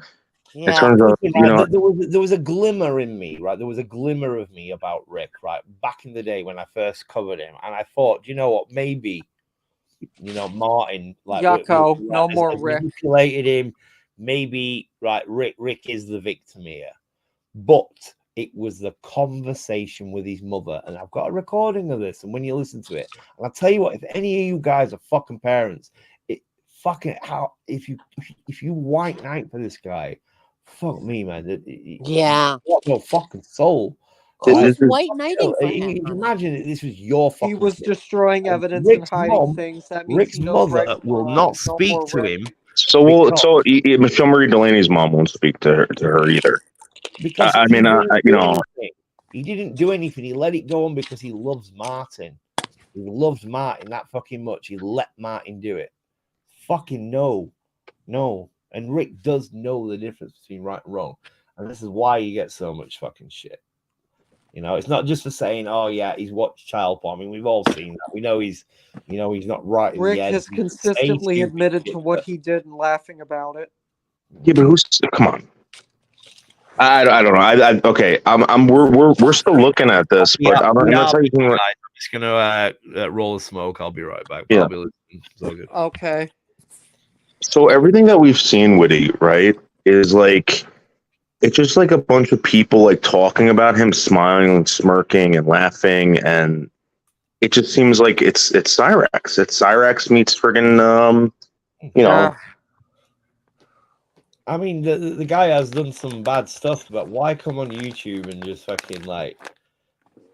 Yeah,
in terms of,
there was a glimmer in me, right? There was a glimmer of me about Rick, right? Back in the day when I first covered him, and I thought, you know what, maybe, Martin, like,
Yucko, no more Rick,
manipulated him. Maybe, right? Rick is the victim here, but it was the conversation with his mother, and I've got a recording of this. And when you listen to it, and I'll tell you what, if any of you guys are fucking parents, if you white knight for this guy. Fuck me, man.
Yeah.
What no fucking soul.
Who's white knighting for him?
Imagine this was your fucking...
He was destroying evidence and hiding things. That means
Rick's mother will not speak to him.
So Michelle Marie Delaney's mom won't speak to her either.
Because he didn't do anything. He let it go on because he loves Martin. He loves Martin that fucking much. He let Martin do it. Fucking no. And Rick does know the difference between right and wrong. And this is why you get so much fucking shit. It's not just for saying, oh yeah, he's watched child porn. I mean, we've all seen that. We know he's not right.
Rick has consistently admitted to what he did and laughing about it.
Yeah, but come on. I don't know. Okay. We're still looking at this, but I'm gonna tell you.
I'm just gonna roll a smoke. I'll be right back.
Yeah.
I'll be listening. It's all good.
Okay.
So everything that we've seen, Woody, right, is like it's just like a bunch of people like talking about him, smiling and smirking and laughing, and it just seems like it's Cyrax. It's Cyrax meets friggin' you know.
I mean, the guy has done some bad stuff, but why come on YouTube and just fucking like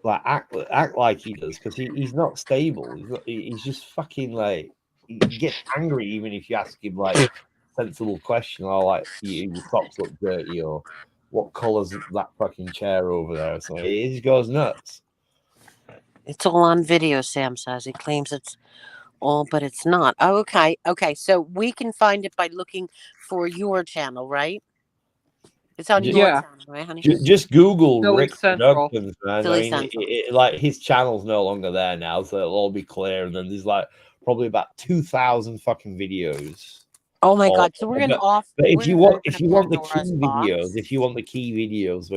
act like he does? Because he's not stable. He's just fucking like he gets angry even if you ask him like sensible question, or like your socks look dirty, or what colour's that fucking chair over there? So he just goes nuts.
It's all on video, Sam says. He claims it's all, but it's not. Oh, okay. Okay. So we can find it by looking for your channel, right? It's on your
Yeah.
channel, right, honey?
Just Google
Philly
Rick
Central.
Productions, man.
Philly
I mean,
Central.
like his channel's no longer there now, so it'll all be clear. And then there's like probably about 2,000 fucking videos.
Oh my god! So we're gonna off.
But if you want the
Pandora's
key
box.
videos,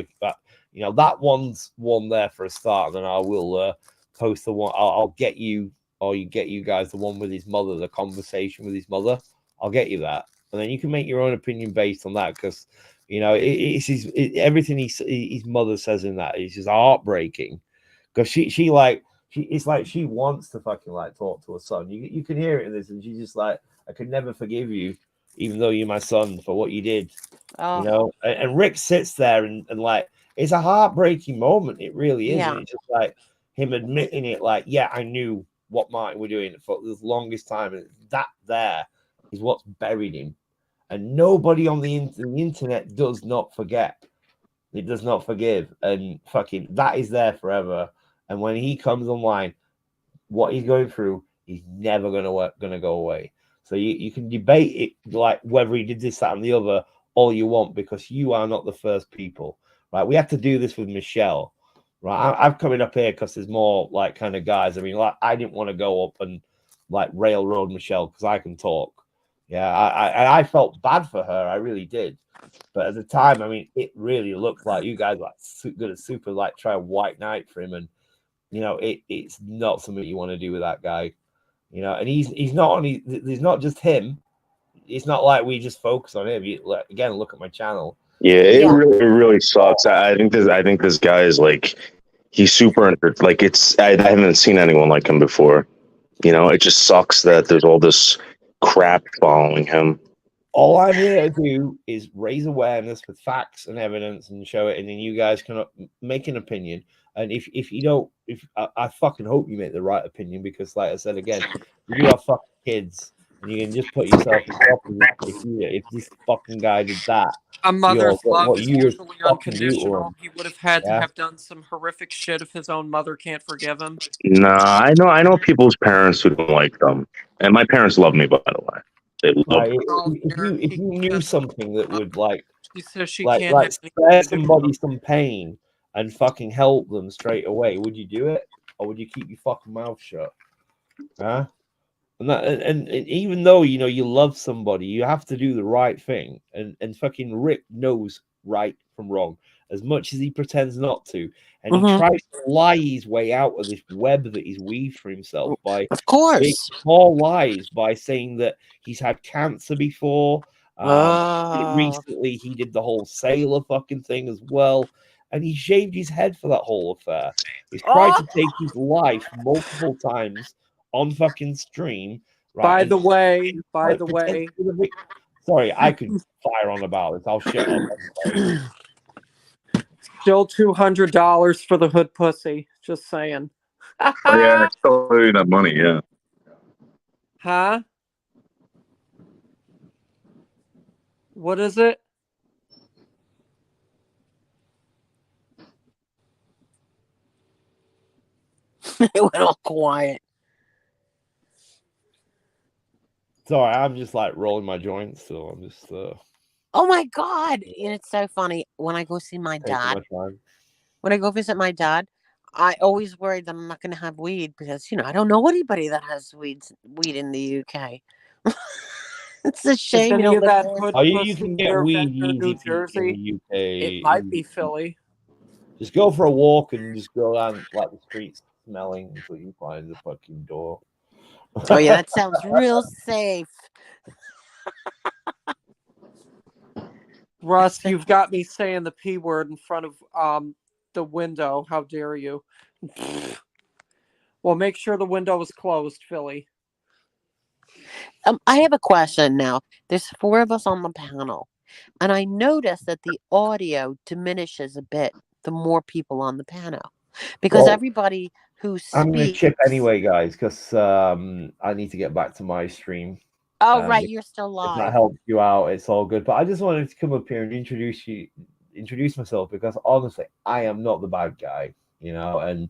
you know, that one's one there for a start. And then I will post the one. I'll get you, or you get you guys the one with his mother, the conversation with his mother. I'll get you that, and then you can make your own opinion based on that, because you know everything his mother says in that is just heartbreaking, because it's like she wants to fucking like talk to her son. You can hear it in this, and she's just like, I could never forgive you, even though you're my son, for what you did.
Oh.
You know, and Rick sits there and like it's a heartbreaking moment. It really is.
Yeah.
And it's just like him admitting it, like, yeah, I knew what Martin were doing for the longest time, and that there is what's buried him. And nobody on the internet does not forget. It does not forgive, and fucking that is there forever. And when he comes online, what he's going through is never gonna go away. So you can debate it like whether he did this, that, and the other all you want, because you are not the first people, right? We have to do this with Michelle, right? I'm coming up here because there's more like kind of guys. I mean, like I didn't want to go up and like railroad Michelle because I can talk. Yeah, I felt bad for her. I really did. But at the time, I mean, it really looked like you guys like good at super like try a white knight for him, and you know it's not something you want to do with that guy. You know, and he's not only there's not just him. It's not like we just focus on him. Again, look at my channel.
Yeah, it really sucks. I think this guy is like he's super like I haven't seen anyone like him before. You know, it just sucks that there's all this crap following him.
All I'm here to do is raise awareness with facts and evidence and show it, and then you guys can make an opinion. And if you don't, I fucking hope you make the right opinion, because, like I said again, you are fucking kids, and you can just put yourself in if this fucking guy did that.
A mother's love is usually unconditional. He would have had to have done some horrific shit if his own mother can't forgive him.
Nah, I know people's parents who don't like them, and my parents love me, by the way. They love me.
If you knew something that would like,
she says she
like
can't
spare somebody some pain and fucking help them straight away, would you do it, or would you keep your fucking mouth shut? Huh? And even though you know you love somebody, you have to do the right thing. And fucking Rick knows right from wrong, as much as he pretends not to, and he tries to lie his way out of this web that he's weaved for himself by,
of course,
small lies, by saying that he's had cancer before. Recently, he did the whole sailor fucking thing as well, and he shaved his head for that whole affair. He's tried to take his life multiple times on fucking stream. Right?
By the way,
sorry, I could fire on about this. I'll shut up.
Still $200 for the hood pussy. Just saying.
Oh, yeah, it's still that money. Yeah.
Huh? What is it?
It went all quiet.
Sorry, I'm just like rolling my joints still. I'm just
oh my god. And it's so funny. When I go see my dad, when I go visit my dad, I always worry that I'm not gonna have weed, because you know I don't know anybody that has weed in the UK. It's a
Is
shame you
any
don't
of
live
that
there.
hood
Oh, you
pussy
can get
near
weed
Ventnor,
easy
New
in
Jersey?
the
It might
UK.
be Philly.
Just go for a walk and just go down like the streets smelling until you find the fucking door.
Oh yeah, that sounds real safe.
Russ, you've got me saying the P word in front of the window. How dare you? Well, make sure the window is closed, Philly.
I have a question now. There's 4 of us on the panel, and I notice that the audio diminishes a bit the more people on the panel, because
Well,
everybody who
I'm gonna
speaks.
chip anyway, guys, because I need to get back to my stream.
Oh right, you're still
If that
live.
helps you out, it's all good. But I just wanted to come up here and introduce myself, because honestly, I am not the bad guy, and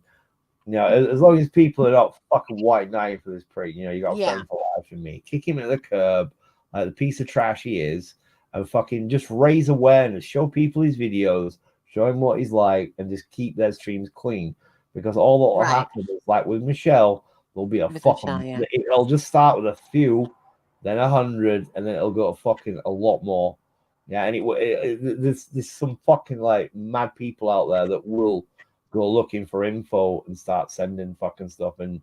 as long as people are not fucking white knight for this prick, you got a
Yeah.
friend for life in me. Kick him at the curb, like the piece of trash he is, and fucking just raise awareness, show people his videos, show him what he's like, and just keep their streams clean. Because all that will
Right.
happen is, like with Michelle, there'll be a
With
fucking.
Michelle, yeah.
It'll just start with a few, then 100, and then it'll go to fucking a lot more. Yeah, and there's some fucking like mad people out there that will go looking for info and start sending fucking stuff and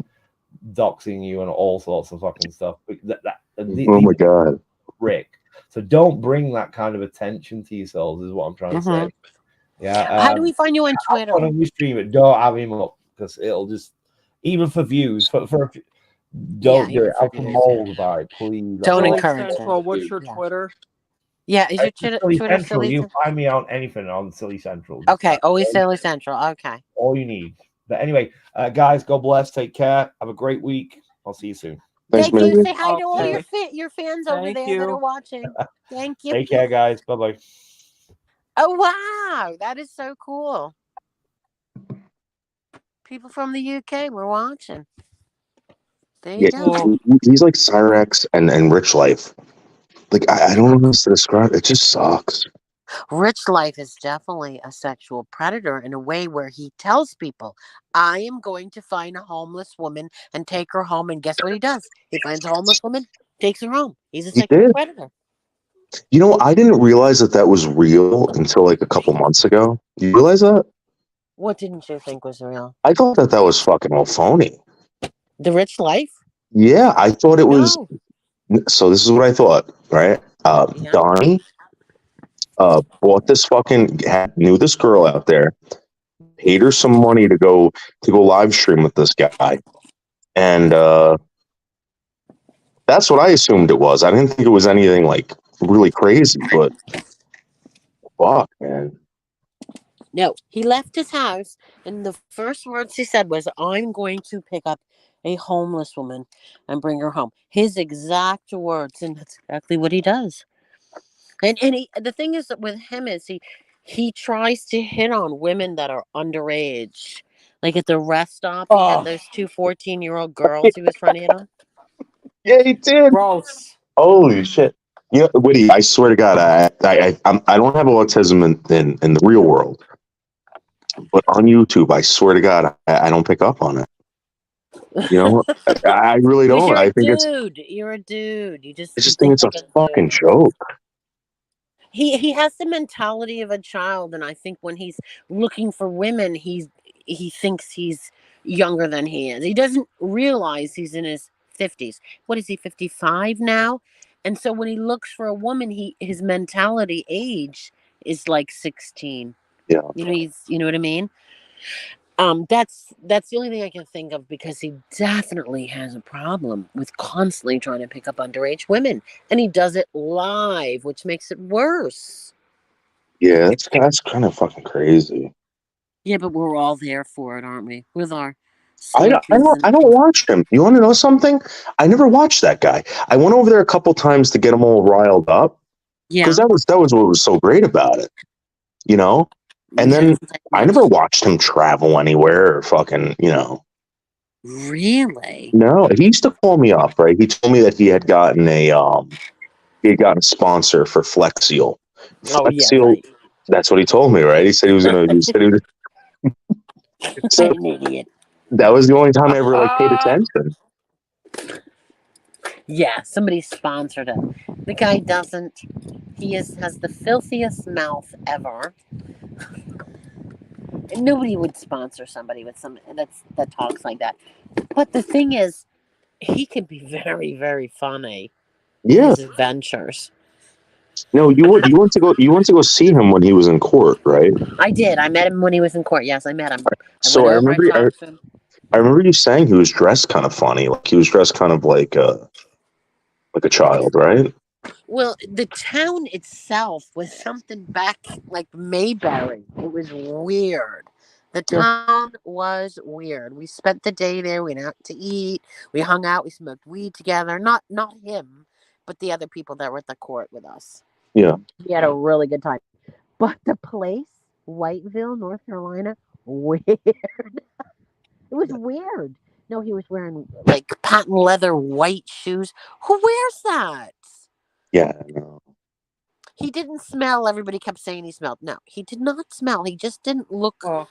doxing you and all sorts of fucking stuff.
Oh my god,
Rick. So don't bring that kind of attention to yourselves, is what I'm trying to say. Yeah.
How do we find you on Twitter?
On your stream it, don't have him up, because it'll just, even for views, don't do it. I'm from mold about it, please.
Don't
Philly
encourage it.
Central, what's your
Yeah.
Twitter?
Yeah, is your
Silly
Twitter
Central.
Silly
You
Central?
find me on anything on Silly Central.
Okay, always Silly Central. Okay.
All you need. But anyway, guys, God bless. Take care. Have a great week. I'll see you soon.
thanks,
Thank you.
man.
Say hi to all
Okay.
your fans over
Thank
there that
you.
are watching. Thank you.
Take care, guys. Bye bye.
Oh wow, that is so cool. People from the UK were watching. There you go.
Cool.
He's like Cyrex and Rich Life. Like I don't know how else to describe it. It just sucks.
Rich Life is definitely a sexual predator in a way where he tells people, I am going to find a homeless woman and take her home. And guess what he does? He finds a homeless woman, takes her home. He's a
He
sexual
did.
predator.
I didn't realize that was real until like a couple months ago. You realize that?
What didn't you think was real?
I thought that was fucking all phony.
The Rich Life?
Yeah, I thought it was.
No.
So this is what I thought, right?
Yeah.
Donnie bought this knew this girl out there, paid her some money to go live stream with this guy, and that's what I assumed it was. I didn't think it was anything like really crazy, but fuck, man.
No, he left his house, and the first words he said was, I'm going to pick up a homeless woman and bring her home. His exact words, and that's exactly what he does. And the thing is that with him is he tries to hit on women that are underage. Like at the rest stop, he had those 2 14-year-old girls he was trying to hit on.
Yeah, he did.
Gross.
Holy shit. Woody, I swear to God, I don't have autism in the real world, but on YouTube, I swear to God, I don't pick up on it. I really don't.
You're
I
a
think
dude. You're a dude.
I just think it's a fucking
dude.
joke.
He has the mentality of a child, and I think when he's looking for women, he thinks he's younger than he is. He doesn't realize he's in his 50s. What is he, 55 now? And so when he looks for a woman, his mentality age is like 16.
Yeah.
You know what I mean? That's the only thing I can think of, because he definitely has a problem with constantly trying to pick up underage women, and he does it live, which makes it worse.
Yeah, that's kind of fucking crazy.
Yeah, but we're all there for it, aren't we? With our
I don't watch him. You want to know something? I never watched that guy. I went over there a couple times to get him all riled up.
Yeah,
because that was what was so great about it, And then I never watched him travel anywhere or fucking,
Really?
No, he used to call me up, right? He told me that he had gotten a sponsor for Flex Seal.
Oh
Flex
yeah,
Seal,
right.
That's what he told me, right? He said he was gonna. So
An idiot.
that was the only time I ever paid attention.
Yeah, somebody sponsored him. The guy doesn't. He has the filthiest mouth ever. And nobody would sponsor somebody with that talks like that. But the thing is, he can be very, very funny in
Yeah.
his adventures.
No, you went to go see him when he was in court, right?
I did. I met him when he was in court. Yes, I met him. I
So
went over. I talked to him.
I remember you saying he was dressed kind of funny, like he was dressed kind of like a child, right?
Well, the town itself was something back like Mayberry. It was weird. The
Yeah.
town was weird. We spent the day there. We went out to eat. We hung out. We smoked weed together. Not him, but the other people that were at the court with us.
Yeah.
We had a really good time. But the place, Whiteville, North Carolina, weird. It was weird. No, he was wearing like patent leather white shoes. Who wears that?
Yeah. No.
He didn't smell. Everybody kept saying he smelled. No, he did not smell. He just didn't look
Oh,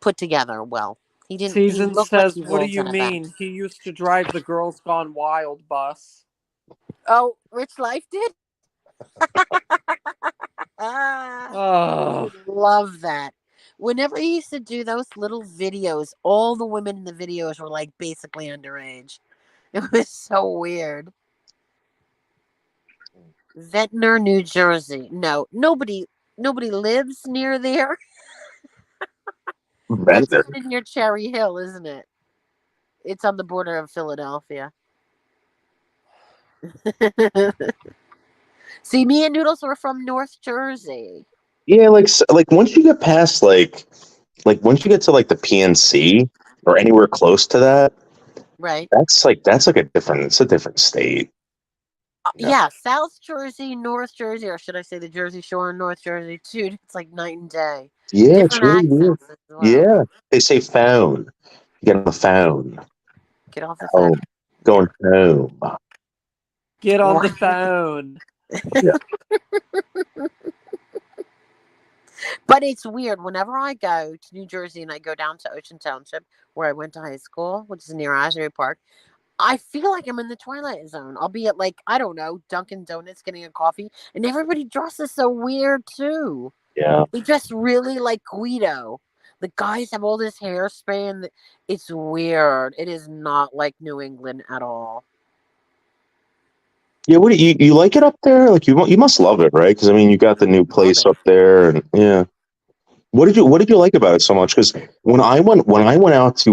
put together well. He didn't. He
Season
looked like
says,
he
"What do
rolled
you
an event.
mean? He used to drive the Girls Gone Wild bus."
Oh, Rich Life did. I
Oh,
would love that. Whenever he used to do those little videos, all the women in the videos were like basically underage. It was so weird. Ventnor, New Jersey. No, nobody lives near there. That's
Bender.
kind of near Cherry Hill, isn't it? It's on the border of Philadelphia. See, me and Noodles were from North Jersey.
Yeah, like once you get past like once you get to like the PNC or anywhere close to that,
Right.
that's like it's a different state. Yeah.
Yeah, South Jersey, North Jersey, or should I say the Jersey Shore and North Jersey, dude, it's like night and day.
Yeah, it's
Different
really weird.
accents as well.
Yeah. They say phone. You get on the phone.
Get off the phone.
Home. Going home.
get on the phone.
Yeah.
But it's weird. Whenever I go to New Jersey and I go down to Ocean Township, where I went to high school, which is near Asbury Park, I feel like I'm in the Twilight Zone. I'll be at like, I don't know, Dunkin' Donuts getting a coffee, and everybody dresses so weird too.
Yeah.
They dress really like Guido. The guys have all this hairspray, and it's weird. It is not like New England at all.
Yeah, what do you like it up there? Like you must love it, right? Because I mean, you got the new place
it.
up there, and yeah. What did you like about it so much? Because when I went out to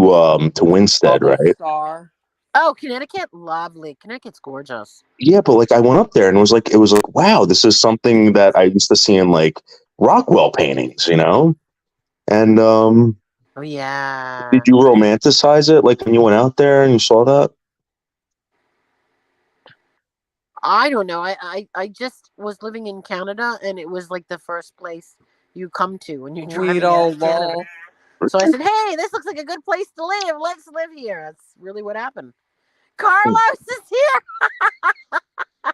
Winstead,
Bubble
right?
Star.
Oh, Connecticut, lovely. Connecticut's gorgeous.
Yeah, but like I went up there and it was like, wow, this is something that I used to see in like Rockwell paintings, you know? And
Oh yeah.
did you romanticize it like when you went out there and you saw that?
I don't know. I just was living in Canada, and it was like the first place you come to when you're driving out
Guido
of Canada.
lol.
So I said, "Hey, this looks like a good place to live. Let's live here." That's really what happened. Carlos is here.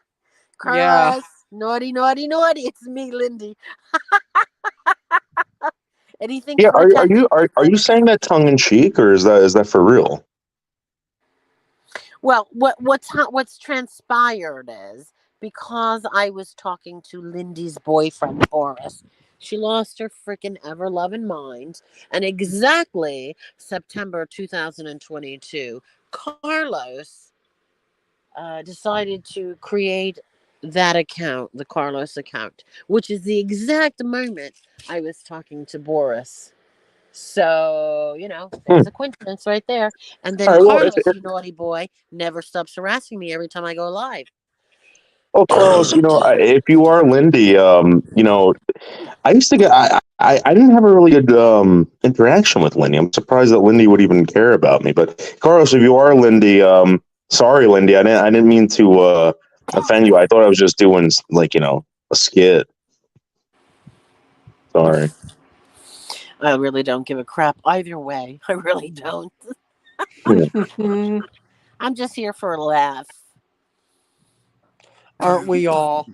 Carlos,
Yeah.
naughty, naughty, naughty. It's me, Lindy. And he thinks
Yeah,
we're texting.
are you saying that tongue in cheek or is that for real?
Well, what's transpired is because I was talking to Lindy's boyfriend Boris, she lost her freaking ever loving mind, and exactly September 2022, Carlos decided to create that account, the Carlos account, which is the exact moment I was talking to Boris. So, there's a coincidence right there. And then
All right, well,
Carlos, you naughty boy, never stops harassing me every time I go live.
oh, Carlos, if you are Lindy, I used to get I didn't have a really good interaction with Lindy. I'm surprised that Lindy would even care about me. But Carlos, if you are Lindy, sorry, Lindy, I didn't mean to offend you. I thought I was just doing like a skit. Sorry.
I really don't give a crap either way. I really don't. I'm just here for a laugh.
Aren't we all?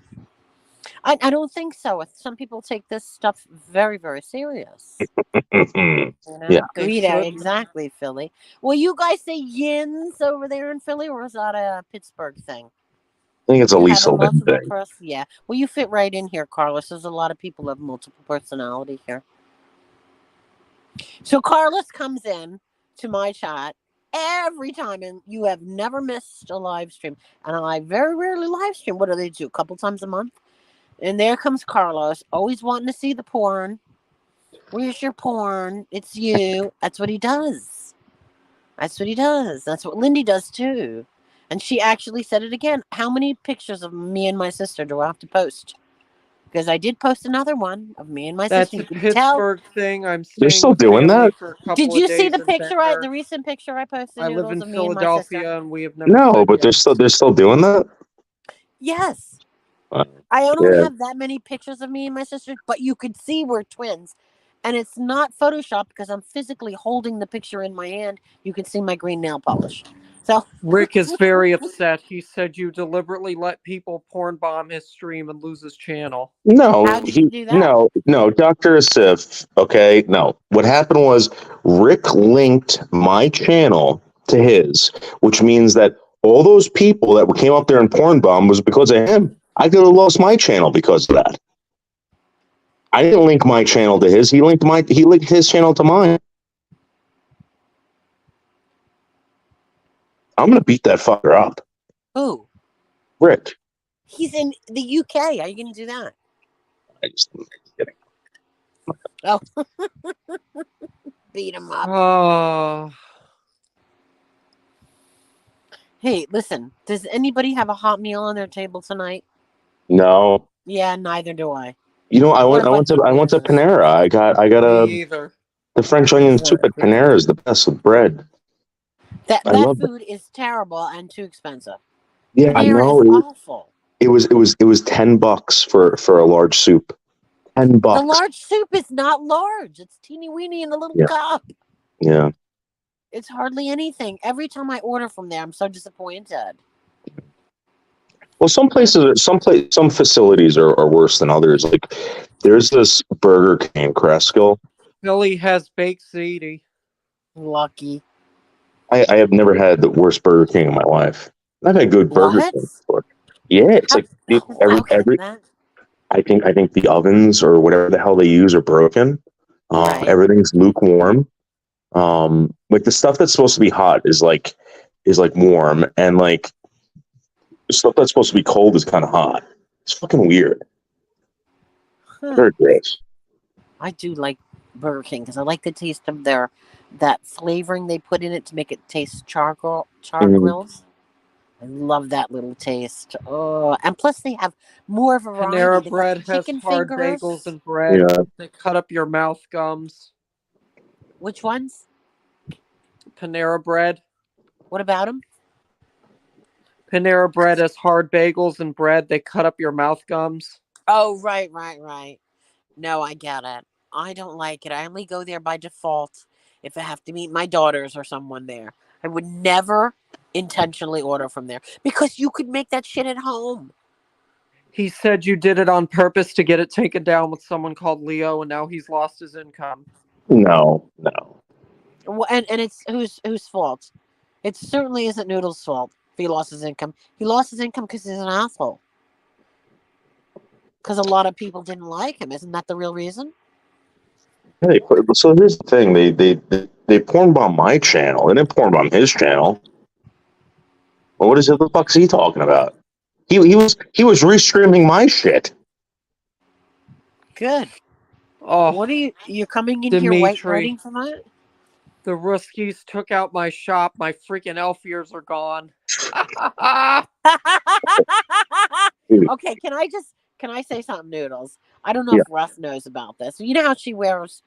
I don't think so. Some people take this stuff very, very serious.
Yeah.
They
Guido,
should.
exactly, Philly. Well, you guys say yins over there in Philly, or is that a Pittsburgh thing?
think it's a
You
Lisa
have a
Lynn
multiple
thing.
Yeah. Well, you fit right in here, Carlos. There's a lot of people who have multiple personality here. So Carlos comes in to my chat every time, and you have never missed a live stream. And I very rarely live stream. What do they do? A couple times a month? And there comes Carlos, always wanting to see the porn. Where's your porn? It's you. That's what he does. That's what he does. That's what Lindy does too. And she actually said it again. How many pictures of me and my sister do I have to post? Because I did post another one of me and my
That's
sister.
a
You can tell.
Pittsburgh thing. I'm
They're
staying
still
with
doing
family
that?
for a
Did
couple of
you see
days
the
in
picture? The
Bender.
recent picture I posted,
I live
Noodles,
in
of me and my sister.
Philadelphia, and we have never
No,
said
but
yes.
they're still doing that.
Yes.
Uh,
I don't
yeah.
have that many pictures of me and my sister, but you could see we're twins. And it's not Photoshop because I'm physically holding the picture in my hand. You can see my green nail polish. So
Rick is very upset. He said you deliberately let people porn bomb his stream and lose his channel.
No,
how did you do that?
no, Dr. Asif. Okay, no. What happened was Rick linked my channel to his, which means that all those people that came up there and porn bomb was because of him. I could have lost my channel because of that. I didn't link my channel to his. He linked his channel to mine. I'm gonna beat that fucker up.
Who?
Rick.
He's in the UK. Are you going to do that?
I just kidding.
Oh, beat him up.
Oh,
Hey, listen. Does anybody have a hot meal on their table tonight?
No.
Yeah, neither do I.
You know, I
What a
went
bunch of
to
losers.
Panera. I got
me either.
the French onion soup at Panera is the best with bread.
That
I love it.
food is terrible and too expensive.
Yeah, I
Panera
know.
is awful.
It was $10 for a large soup. $10.
The large soup is not large. It's teeny weeny in a little
Yeah.
cup.
Yeah.
It's hardly anything. Every time I order from there, I'm so disappointed.
Well, some facilities are worse than others. Like there's this Burger King in Cresskill.
Billy has baked ziti.
Lucky.
I have never had the worst Burger King in my life. I've had good Burger
What?
King before. Yeah, it's like
How can that?
I think the ovens or whatever the hell they use are broken.
Right.
Everything's lukewarm. Like the stuff that's supposed to be hot is like warm, and like the stuff that's supposed to be cold is kind of hot. It's fucking weird.
Huh.
Very gross.
I do like Burger King because I like the taste of that flavoring they put in it to make it taste char grills. I love that little taste. Oh, and plus they have more variety.
Panera
They got
Bread has
chicken
hard
fingers.
bagels and bread.
Yeah.
They cut up your mouth gums.
Which ones?
Panera Bread.
What about them?
Panera Bread has hard bagels and bread. They cut up your mouth gums.
Oh, right. No, I get it. I don't like it. I only go there by default if I have to meet my daughters or someone there. I would never intentionally order from there because you could make that shit at home.
He said you did it on purpose to get it taken down with someone called Leo, and now he's lost his income.
No.
And it's whose fault? It certainly isn't Noodle's fault if he lost his income. He lost his income because he's an asshole. Because a lot of people didn't like him. Isn't that the real reason?
Hey, so here's the thing: they porn bomb my channel. They didn't porn bomb his channel. Well, what the fuck's he talking about? He was restreaming my shit.
Good.
Oh,
What are you're coming in here white writing for that?
The Ruskies took out my shop. My freaking elf ears are gone.
Okay, can I say something, Noodles? I don't know
Yeah.
if Russ knows about this. You know how she wears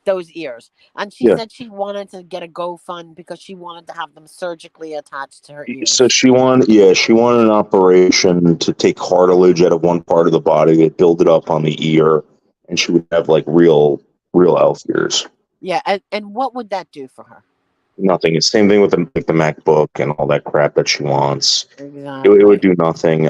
those ears, and she said she wanted to get a GoFund because she wanted to have them surgically attached to her ears.
So she wanted an operation to take cartilage out of one part of the body, they build it up on the ear, and she would have like real elf ears.
Yeah, and what would that do for her?
Nothing. It's the same thing with the MacBook and all that crap that she wants.
Exactly.
It would do nothing.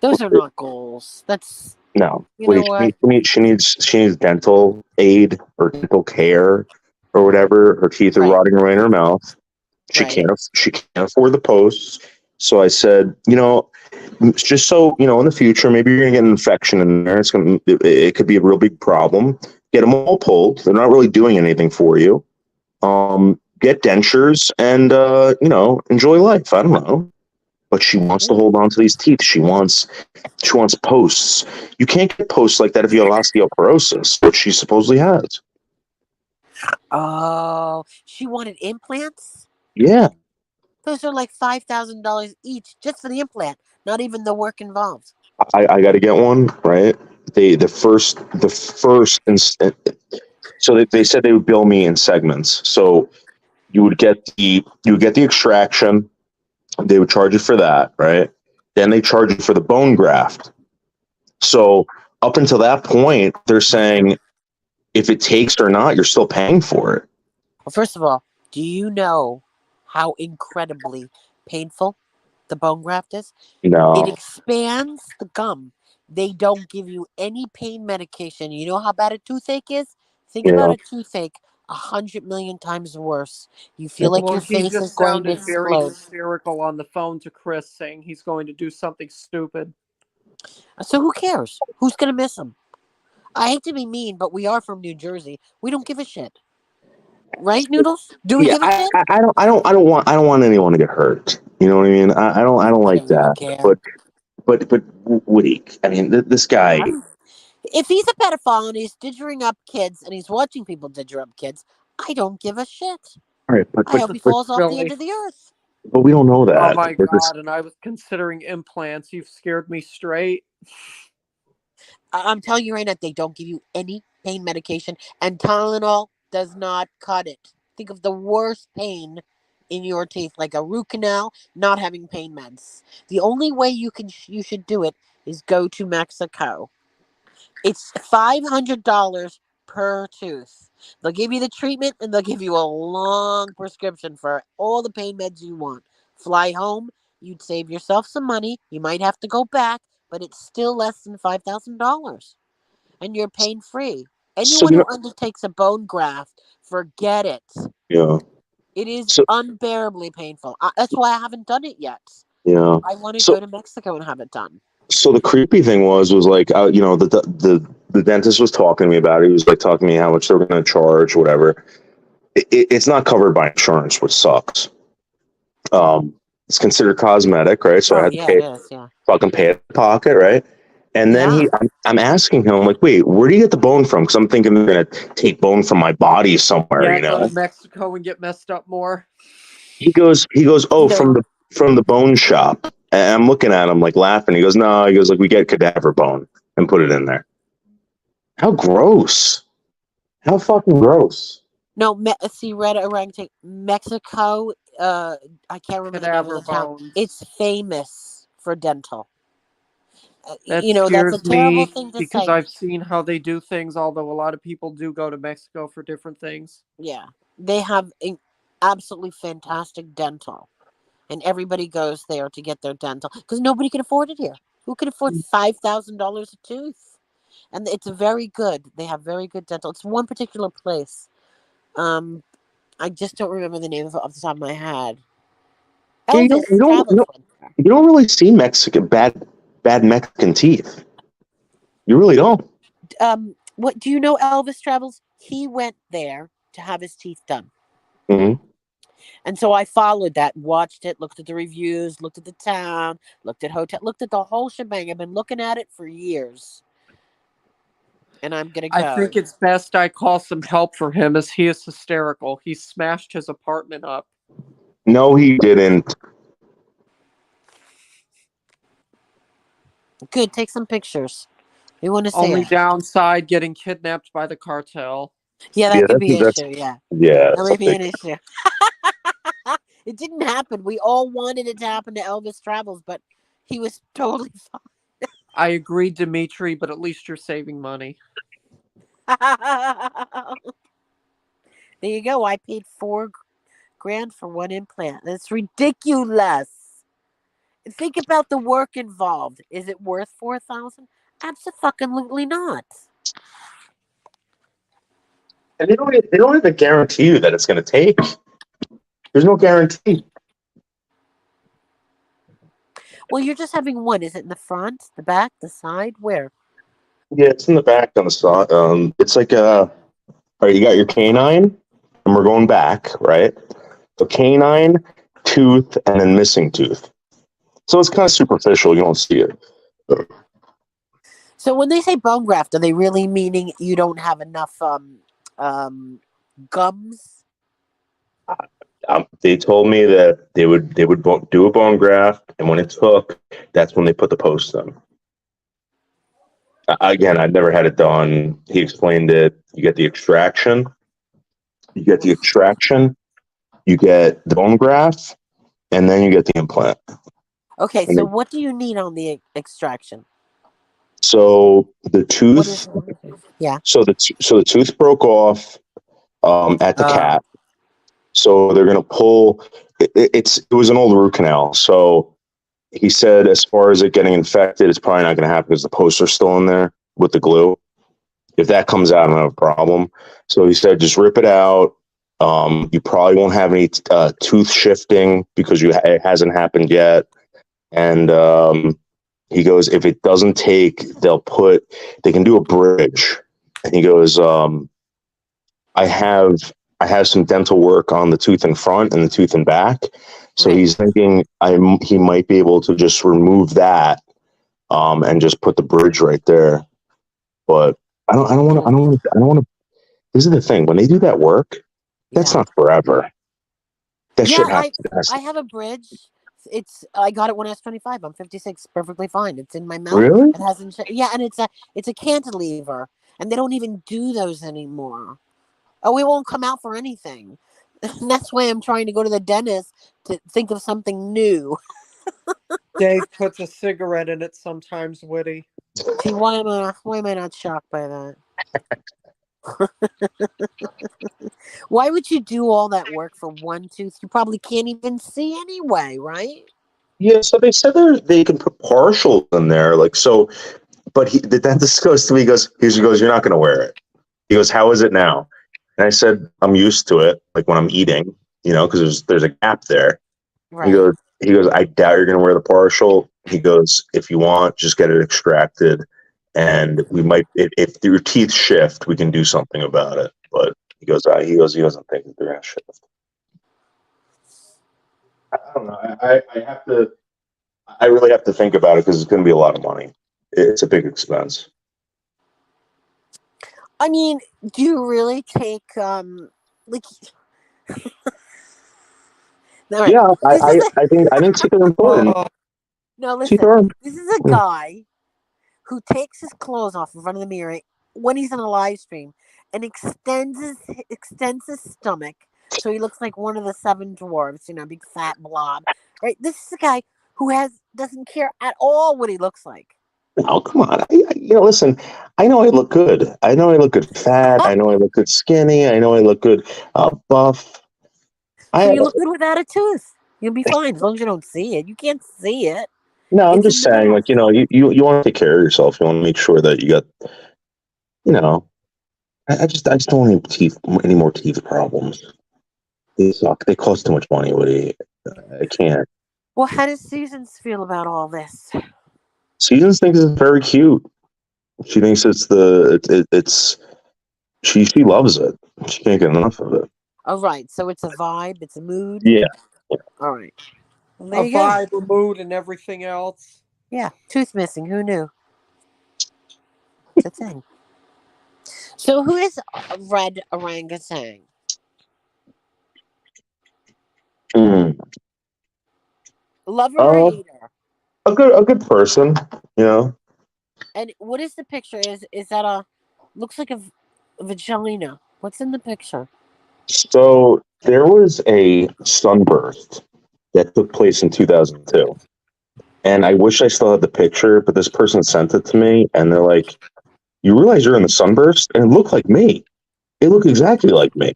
Those are not goals. That's
no.
You know what?
She needs dental aid or dental care or whatever. Her teeth are rotting right in her mouth. She can't afford the posts, So I said, just so in the future, maybe you're gonna get an infection in there. It could be a real big problem. Get them all pulled. They're not really doing anything for you. Get dentures and enjoy life. I don't know. But she wants to hold on to these teeth. She wants posts. You can't get posts like that if you have osteoporosis, which she supposedly has.
Oh, she wanted implants?
Yeah.
Those are like $5,000 each just for the implant, not even the work involved.
I got to get one, right? The first instant. So they said they would bill me in segments. So you would get the extraction. They would charge you for that, right? Then they charge you for the bone graft. So up until that point, they're saying if it takes or not, you're still paying for it.
Well, first of all, do you know how incredibly painful the bone graft is?
No.
It expands the gum. They don't give you any pain medication. You know how bad a toothache is? Think about a toothache 100 million times worse. You feel like your
he
face is
just
going to
sounded very
explode.
hysterical on the phone to Chris, saying he's going to do something stupid.
So who cares? Who's going to miss him? I hate to be mean, but we are from New Jersey. We don't give a shit. Right, Noodles? Do we give a shit?
I don't want anyone to get hurt. You know what I mean? I don't like that.
Care.
But Woody, I mean, this guy.
If he's a pedophile and he's didgering up kids and he's watching people didger up kids, I don't give a shit.
All right,
I hope he falls off the edge of the earth.
But we don't know that.
Oh my God! And I was considering implants. You've scared me straight.
I'm telling you right now, they don't give you any pain medication, and Tylenol does not cut it. Think of the worst pain in your teeth, like a root canal, not having pain meds. The only way you should do it is go to Mexico. It's $500 per tooth. They'll give you the treatment and they'll give you a long prescription for all the pain meds you want. Fly home, you'd save yourself some money. You might have to go back, but it's still less than $5,000. And you're pain free. Anyone who undertakes a bone graft, forget it.
Yeah.
It is unbearably painful. That's why I haven't done it yet.
Yeah.
I want to go to Mexico and have it done.
So the creepy thing was like, the dentist was talking to me about it. He was like talking to me how much they're going to charge, whatever. It's not covered by insurance, which sucks. It's considered cosmetic, right? So I had to fucking pay it in pocket, right? And then I'm asking him, like, wait, where do you get the bone from? Because I'm thinking they're going to take bone from my body somewhere,
Go to Mexico and get messed up more.
He goes, oh, from the bone shop. And I'm looking at him like laughing. He goes, no, he goes, like, we get cadaver bone and put it in there. How gross. How fucking gross.
No, Red Orangutan, Mexico, I can't remember the name of the town. It's famous for dental.
That
that's a terrible thing to say.
Because I've seen how they do things, although a lot of people do go to Mexico for different things.
Yeah, they have absolutely fantastic dental. And everybody goes there to get their dental because nobody can afford it here. Who can afford $5,000 a tooth? And it's very good. They have very good dental. It's one particular place. I just don't remember the name of it off the top of my head. Elvis
you don't really see bad Mexican teeth. You really don't.
What do you know? Elvis Travels. He went there to have his teeth done.
Mm-hmm.
And so I followed that, watched it, looked at the reviews, looked at the town, looked at hotel, looked at the whole shebang. I've been looking at it for years. And I'm going to go.
I think it's best I call some help for him as he is hysterical. He smashed his apartment up.
No, he didn't.
Good. Take some pictures. We want to see
Only downside, getting kidnapped by the cartel.
Yeah, that could be an issue. Yeah.
Yeah.
That may be an issue. It didn't happen. We all wanted it to happen to Elvis Travels, but he was totally fine.
I agree, Dimitri, but at least you're saving money.
There you go. I paid $4,000 for one implant. That's ridiculous. Think about the work involved. Is it worth $4,000? Absolutely not.
And they don't even guarantee you that it's going to take. There's no guarantee.
Well, you're just having one. Is it in the front, the back, the side? Where?
Yeah, it's in the back on the side. It's like all right, you got your canine, and we're going back, right? So canine, tooth, and then missing tooth. So it's kind of superficial. You don't see it.
So when they say bone graft, are they really meaning you don't have enough gums?
They told me that they would do a bone graft, and when it took, that's when they put the post in. Again, I've never had it done. He explained it. You get the extraction. You get the extraction. You get the bone graft, and then you get the implant.
Okay,
And
so
then-
what do you need on the extraction?
So the
What is
tooth.
it? Yeah.
So the tooth broke off at the cat. So they're gonna pull. It was an old root canal. So he said, as far as it getting infected, it's probably not gonna happen because the posts are still in there with the glue. If that comes out, I don't have a problem. So he said, just rip it out. You probably won't have any tooth shifting because it hasn't happened yet. And he goes, if it doesn't take, they can do a bridge. And he goes, I have some dental work on the tooth in front and the tooth in back. So
Right.
he's thinking he might be able to just remove that and just put the bridge right there. But I don't want to. This is the thing. When they do that work, that's
Yeah.
not forever. That shit
Yeah,
happens.
I have a bridge. I got it when I was 25. I'm 56, perfectly fine. It's in my mouth.
Really?
It hasn't. Yeah, and it's a cantilever, and they don't even do those anymore. Oh, it won't come out for anything. And that's why I'm trying to go to the dentist to think of something new.
Dave puts a cigarette in it sometimes, Witty.
See, why am I not shocked by that? Why would you do all that work for one tooth? You probably can't even see anyway, right?
Yeah. So they said they can put partials in there, like so. But the dentist goes to me. He goes, you're not going to wear it. He goes, how is it now? And I said, I'm used to it. Like when I'm eating, because there's a gap there.
Right.
He goes, I doubt you're going to wear the partial. He goes, if you want, just get it extracted. And we might, if your teeth shift, we can do something about it. But he doesn't think that they're going to shift. I don't know. I have to, I really have to think about it because it's going to be a lot of money. It's a big expense.
I mean, do you really take like? All right.
Yeah,
This is
I think teeth are important.
Oh,
no,
Teeth
listen.
are,
This is a guy who takes his clothes off in front of the mirror when he's in a live stream and extends his stomach so he looks like one of the seven dwarves, big fat blob. Right? This is a guy who doesn't care at all what he looks like.
oh, come on. Listen, I know I look good. I know I look good fat. I know I look good skinny. I know I look good buff.
So you look good without a tooth. You'll be fine as long as you don't see it. You can't see it.
No, I'm
It's
just
in the
saying,
mouth.
like, you want to take care of yourself. You want to make sure that you got, I just don't want any more teeth problems. They suck. They cost too much money, Woody. I can't.
Well, how does Seasons feel about all this?
Seasons thinks it's very cute. She thinks she loves it. She can't get enough of it.
All right, so it's a vibe, it's a mood.
Yeah.
All right. Well, there
a
you go.
vibe, a mood, and everything else.
Yeah, tooth missing. Who knew? It's a thing. So, who is Red Orangutan?
Mm.
Lover or hater?
A good person,
And what is the picture? Is that looks like a vagina? What's in the picture?
So there was a sunburst that took place in 2002. And I wish I still had the picture, but this person sent it to me and they're like, you realize you're in the sunburst? And it looked like me. It looked exactly like me.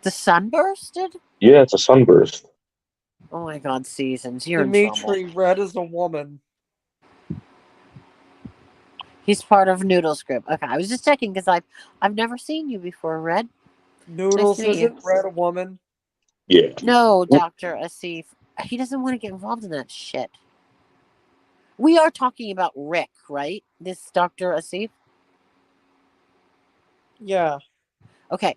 The sunbursted?
Yeah, it's a sunburst.
Oh my God, Seasons, you're in trouble.
Dimitri, Red is a woman.
He's part of Noodles group. Okay, I was just checking because I've never seen you before, Red.
Noodles
Nice to meet you.
isn't Red a woman?
Yeah.
No, Dr. Asif. He doesn't want to get involved in that shit. We are talking about Rick, right? This Dr. Asif?
Yeah.
Okay.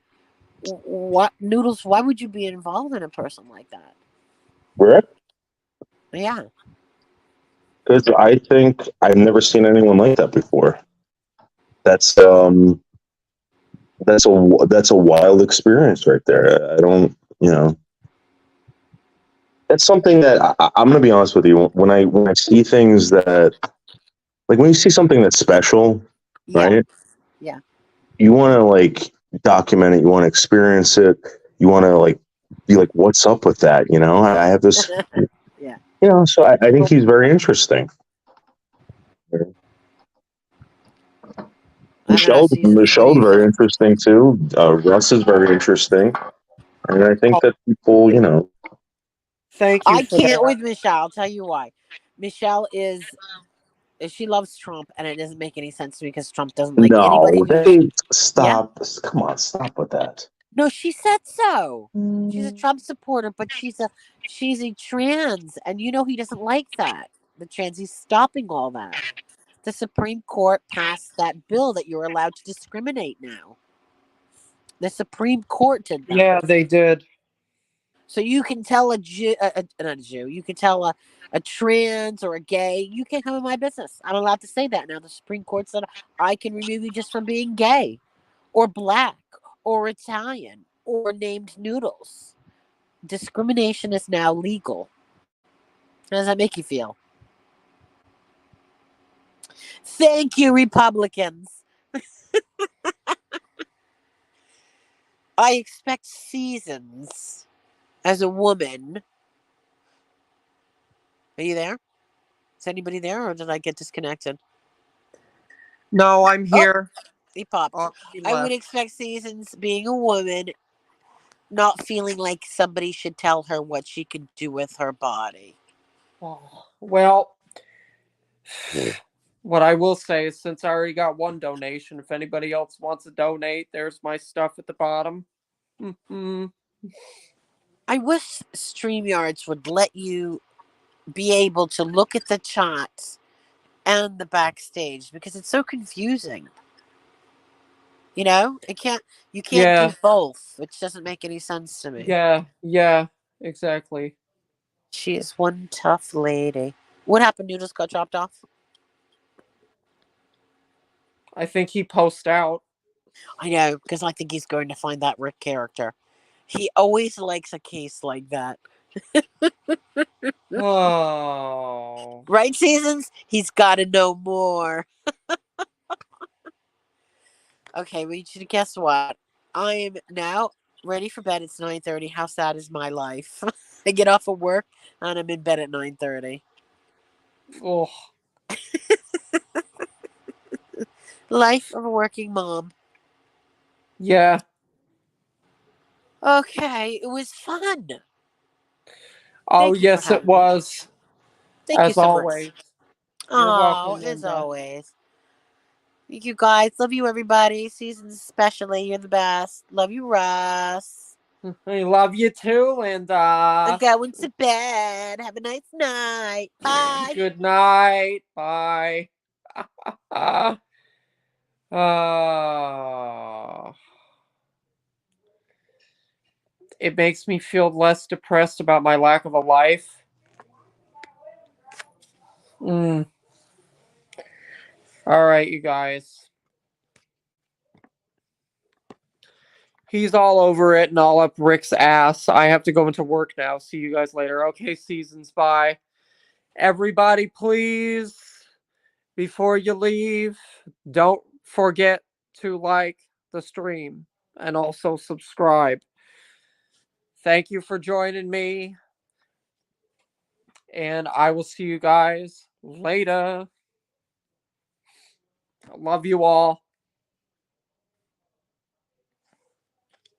What, Noodles, why would you be involved in a person like that?
Rick?
Yeah.
Because I think I've never seen anyone like that before. That's that's a wild experience right there. I don't, that's something that I'm going to be honest with you. When I see things that, like when you see something that's special,
Yeah.
right?
Yeah.
You want to like document it. You want to experience it. You want to like be like, what's up with that? I have this,
Yeah.
So I think he's very interesting.
I don't know, Seasons. What do
Michelle's
you
very
think?
interesting too. Russ is very interesting. And I think that people,
Thank you
I
for
can't
that.
with Michelle. I'll tell you why. Michelle she loves Trump, and it doesn't make any sense to me because Trump doesn't like anybody
no,
who's.
they stop. Come on, stop with that.
No, she said so. She's a Trump supporter, but she's a trans, and he doesn't like that. The trans, he's stopping all that. The Supreme Court passed that bill that you're allowed to discriminate now. The Supreme Court did that.
Yeah, they did.
So you can tell a Jew, not a Jew, you can tell a trans or a gay, you can't come in my business. I'm allowed to say that now. The Supreme Court said I can remove you just from being gay or black or Italian or named Noodles. Discrimination is now legal. How does that make you feel? Thank you, Republicans. I expect Seasons as a woman. Are you there? Is anybody there, or did I get disconnected?
No, I'm here.
He popped.
Oh, he
I would
left.
expect Seasons, being a woman, not feeling like somebody should tell her what she could do with her body.
Oh, well, what I will say is since I already got one donation, if anybody else wants to donate, there's my stuff at the bottom. Mm-hmm.
I wish StreamYards would let you be able to look at the chat and the backstage because it's so confusing. You can't
Yeah.
do both, which doesn't make any sense to me.
Yeah, exactly.
She is one tough lady. What happened? Noodles got dropped off?
I think he posted out.
I know, because I think he's going to find that Rick character. He always likes a case like that.
Oh.
Right, Seasons? He's got to know more. Okay, we should guess what? I am now ready for bed. It's 9:30. How sad is my life? I get off of work and I'm in bed at 9:30.
Oh.
Life of a working mom.
Yeah.
Okay, it was fun.
Oh,
Thank you for
yes, it
having me.
was.
Thank you
As
so
always.
much.
You're
Oh,
welcome,
as
Linda.
always. Thank you guys. Love you, everybody. Seasons especially. You're the best. Love you, Russ.
I love you too, Linda.
I'm going to bed. Have a nice night. Bye.
Good night. Bye. uh, it makes me feel less depressed about my lack of a life. All right, you guys. He's all over it and all up Rick's ass. I have to go into work now. See you guys later. Okay, Seasons. Bye. Everybody, please, before you leave, don't forget to like the stream and also subscribe. Thank you for joining me, and I will see you guys later. I love you all.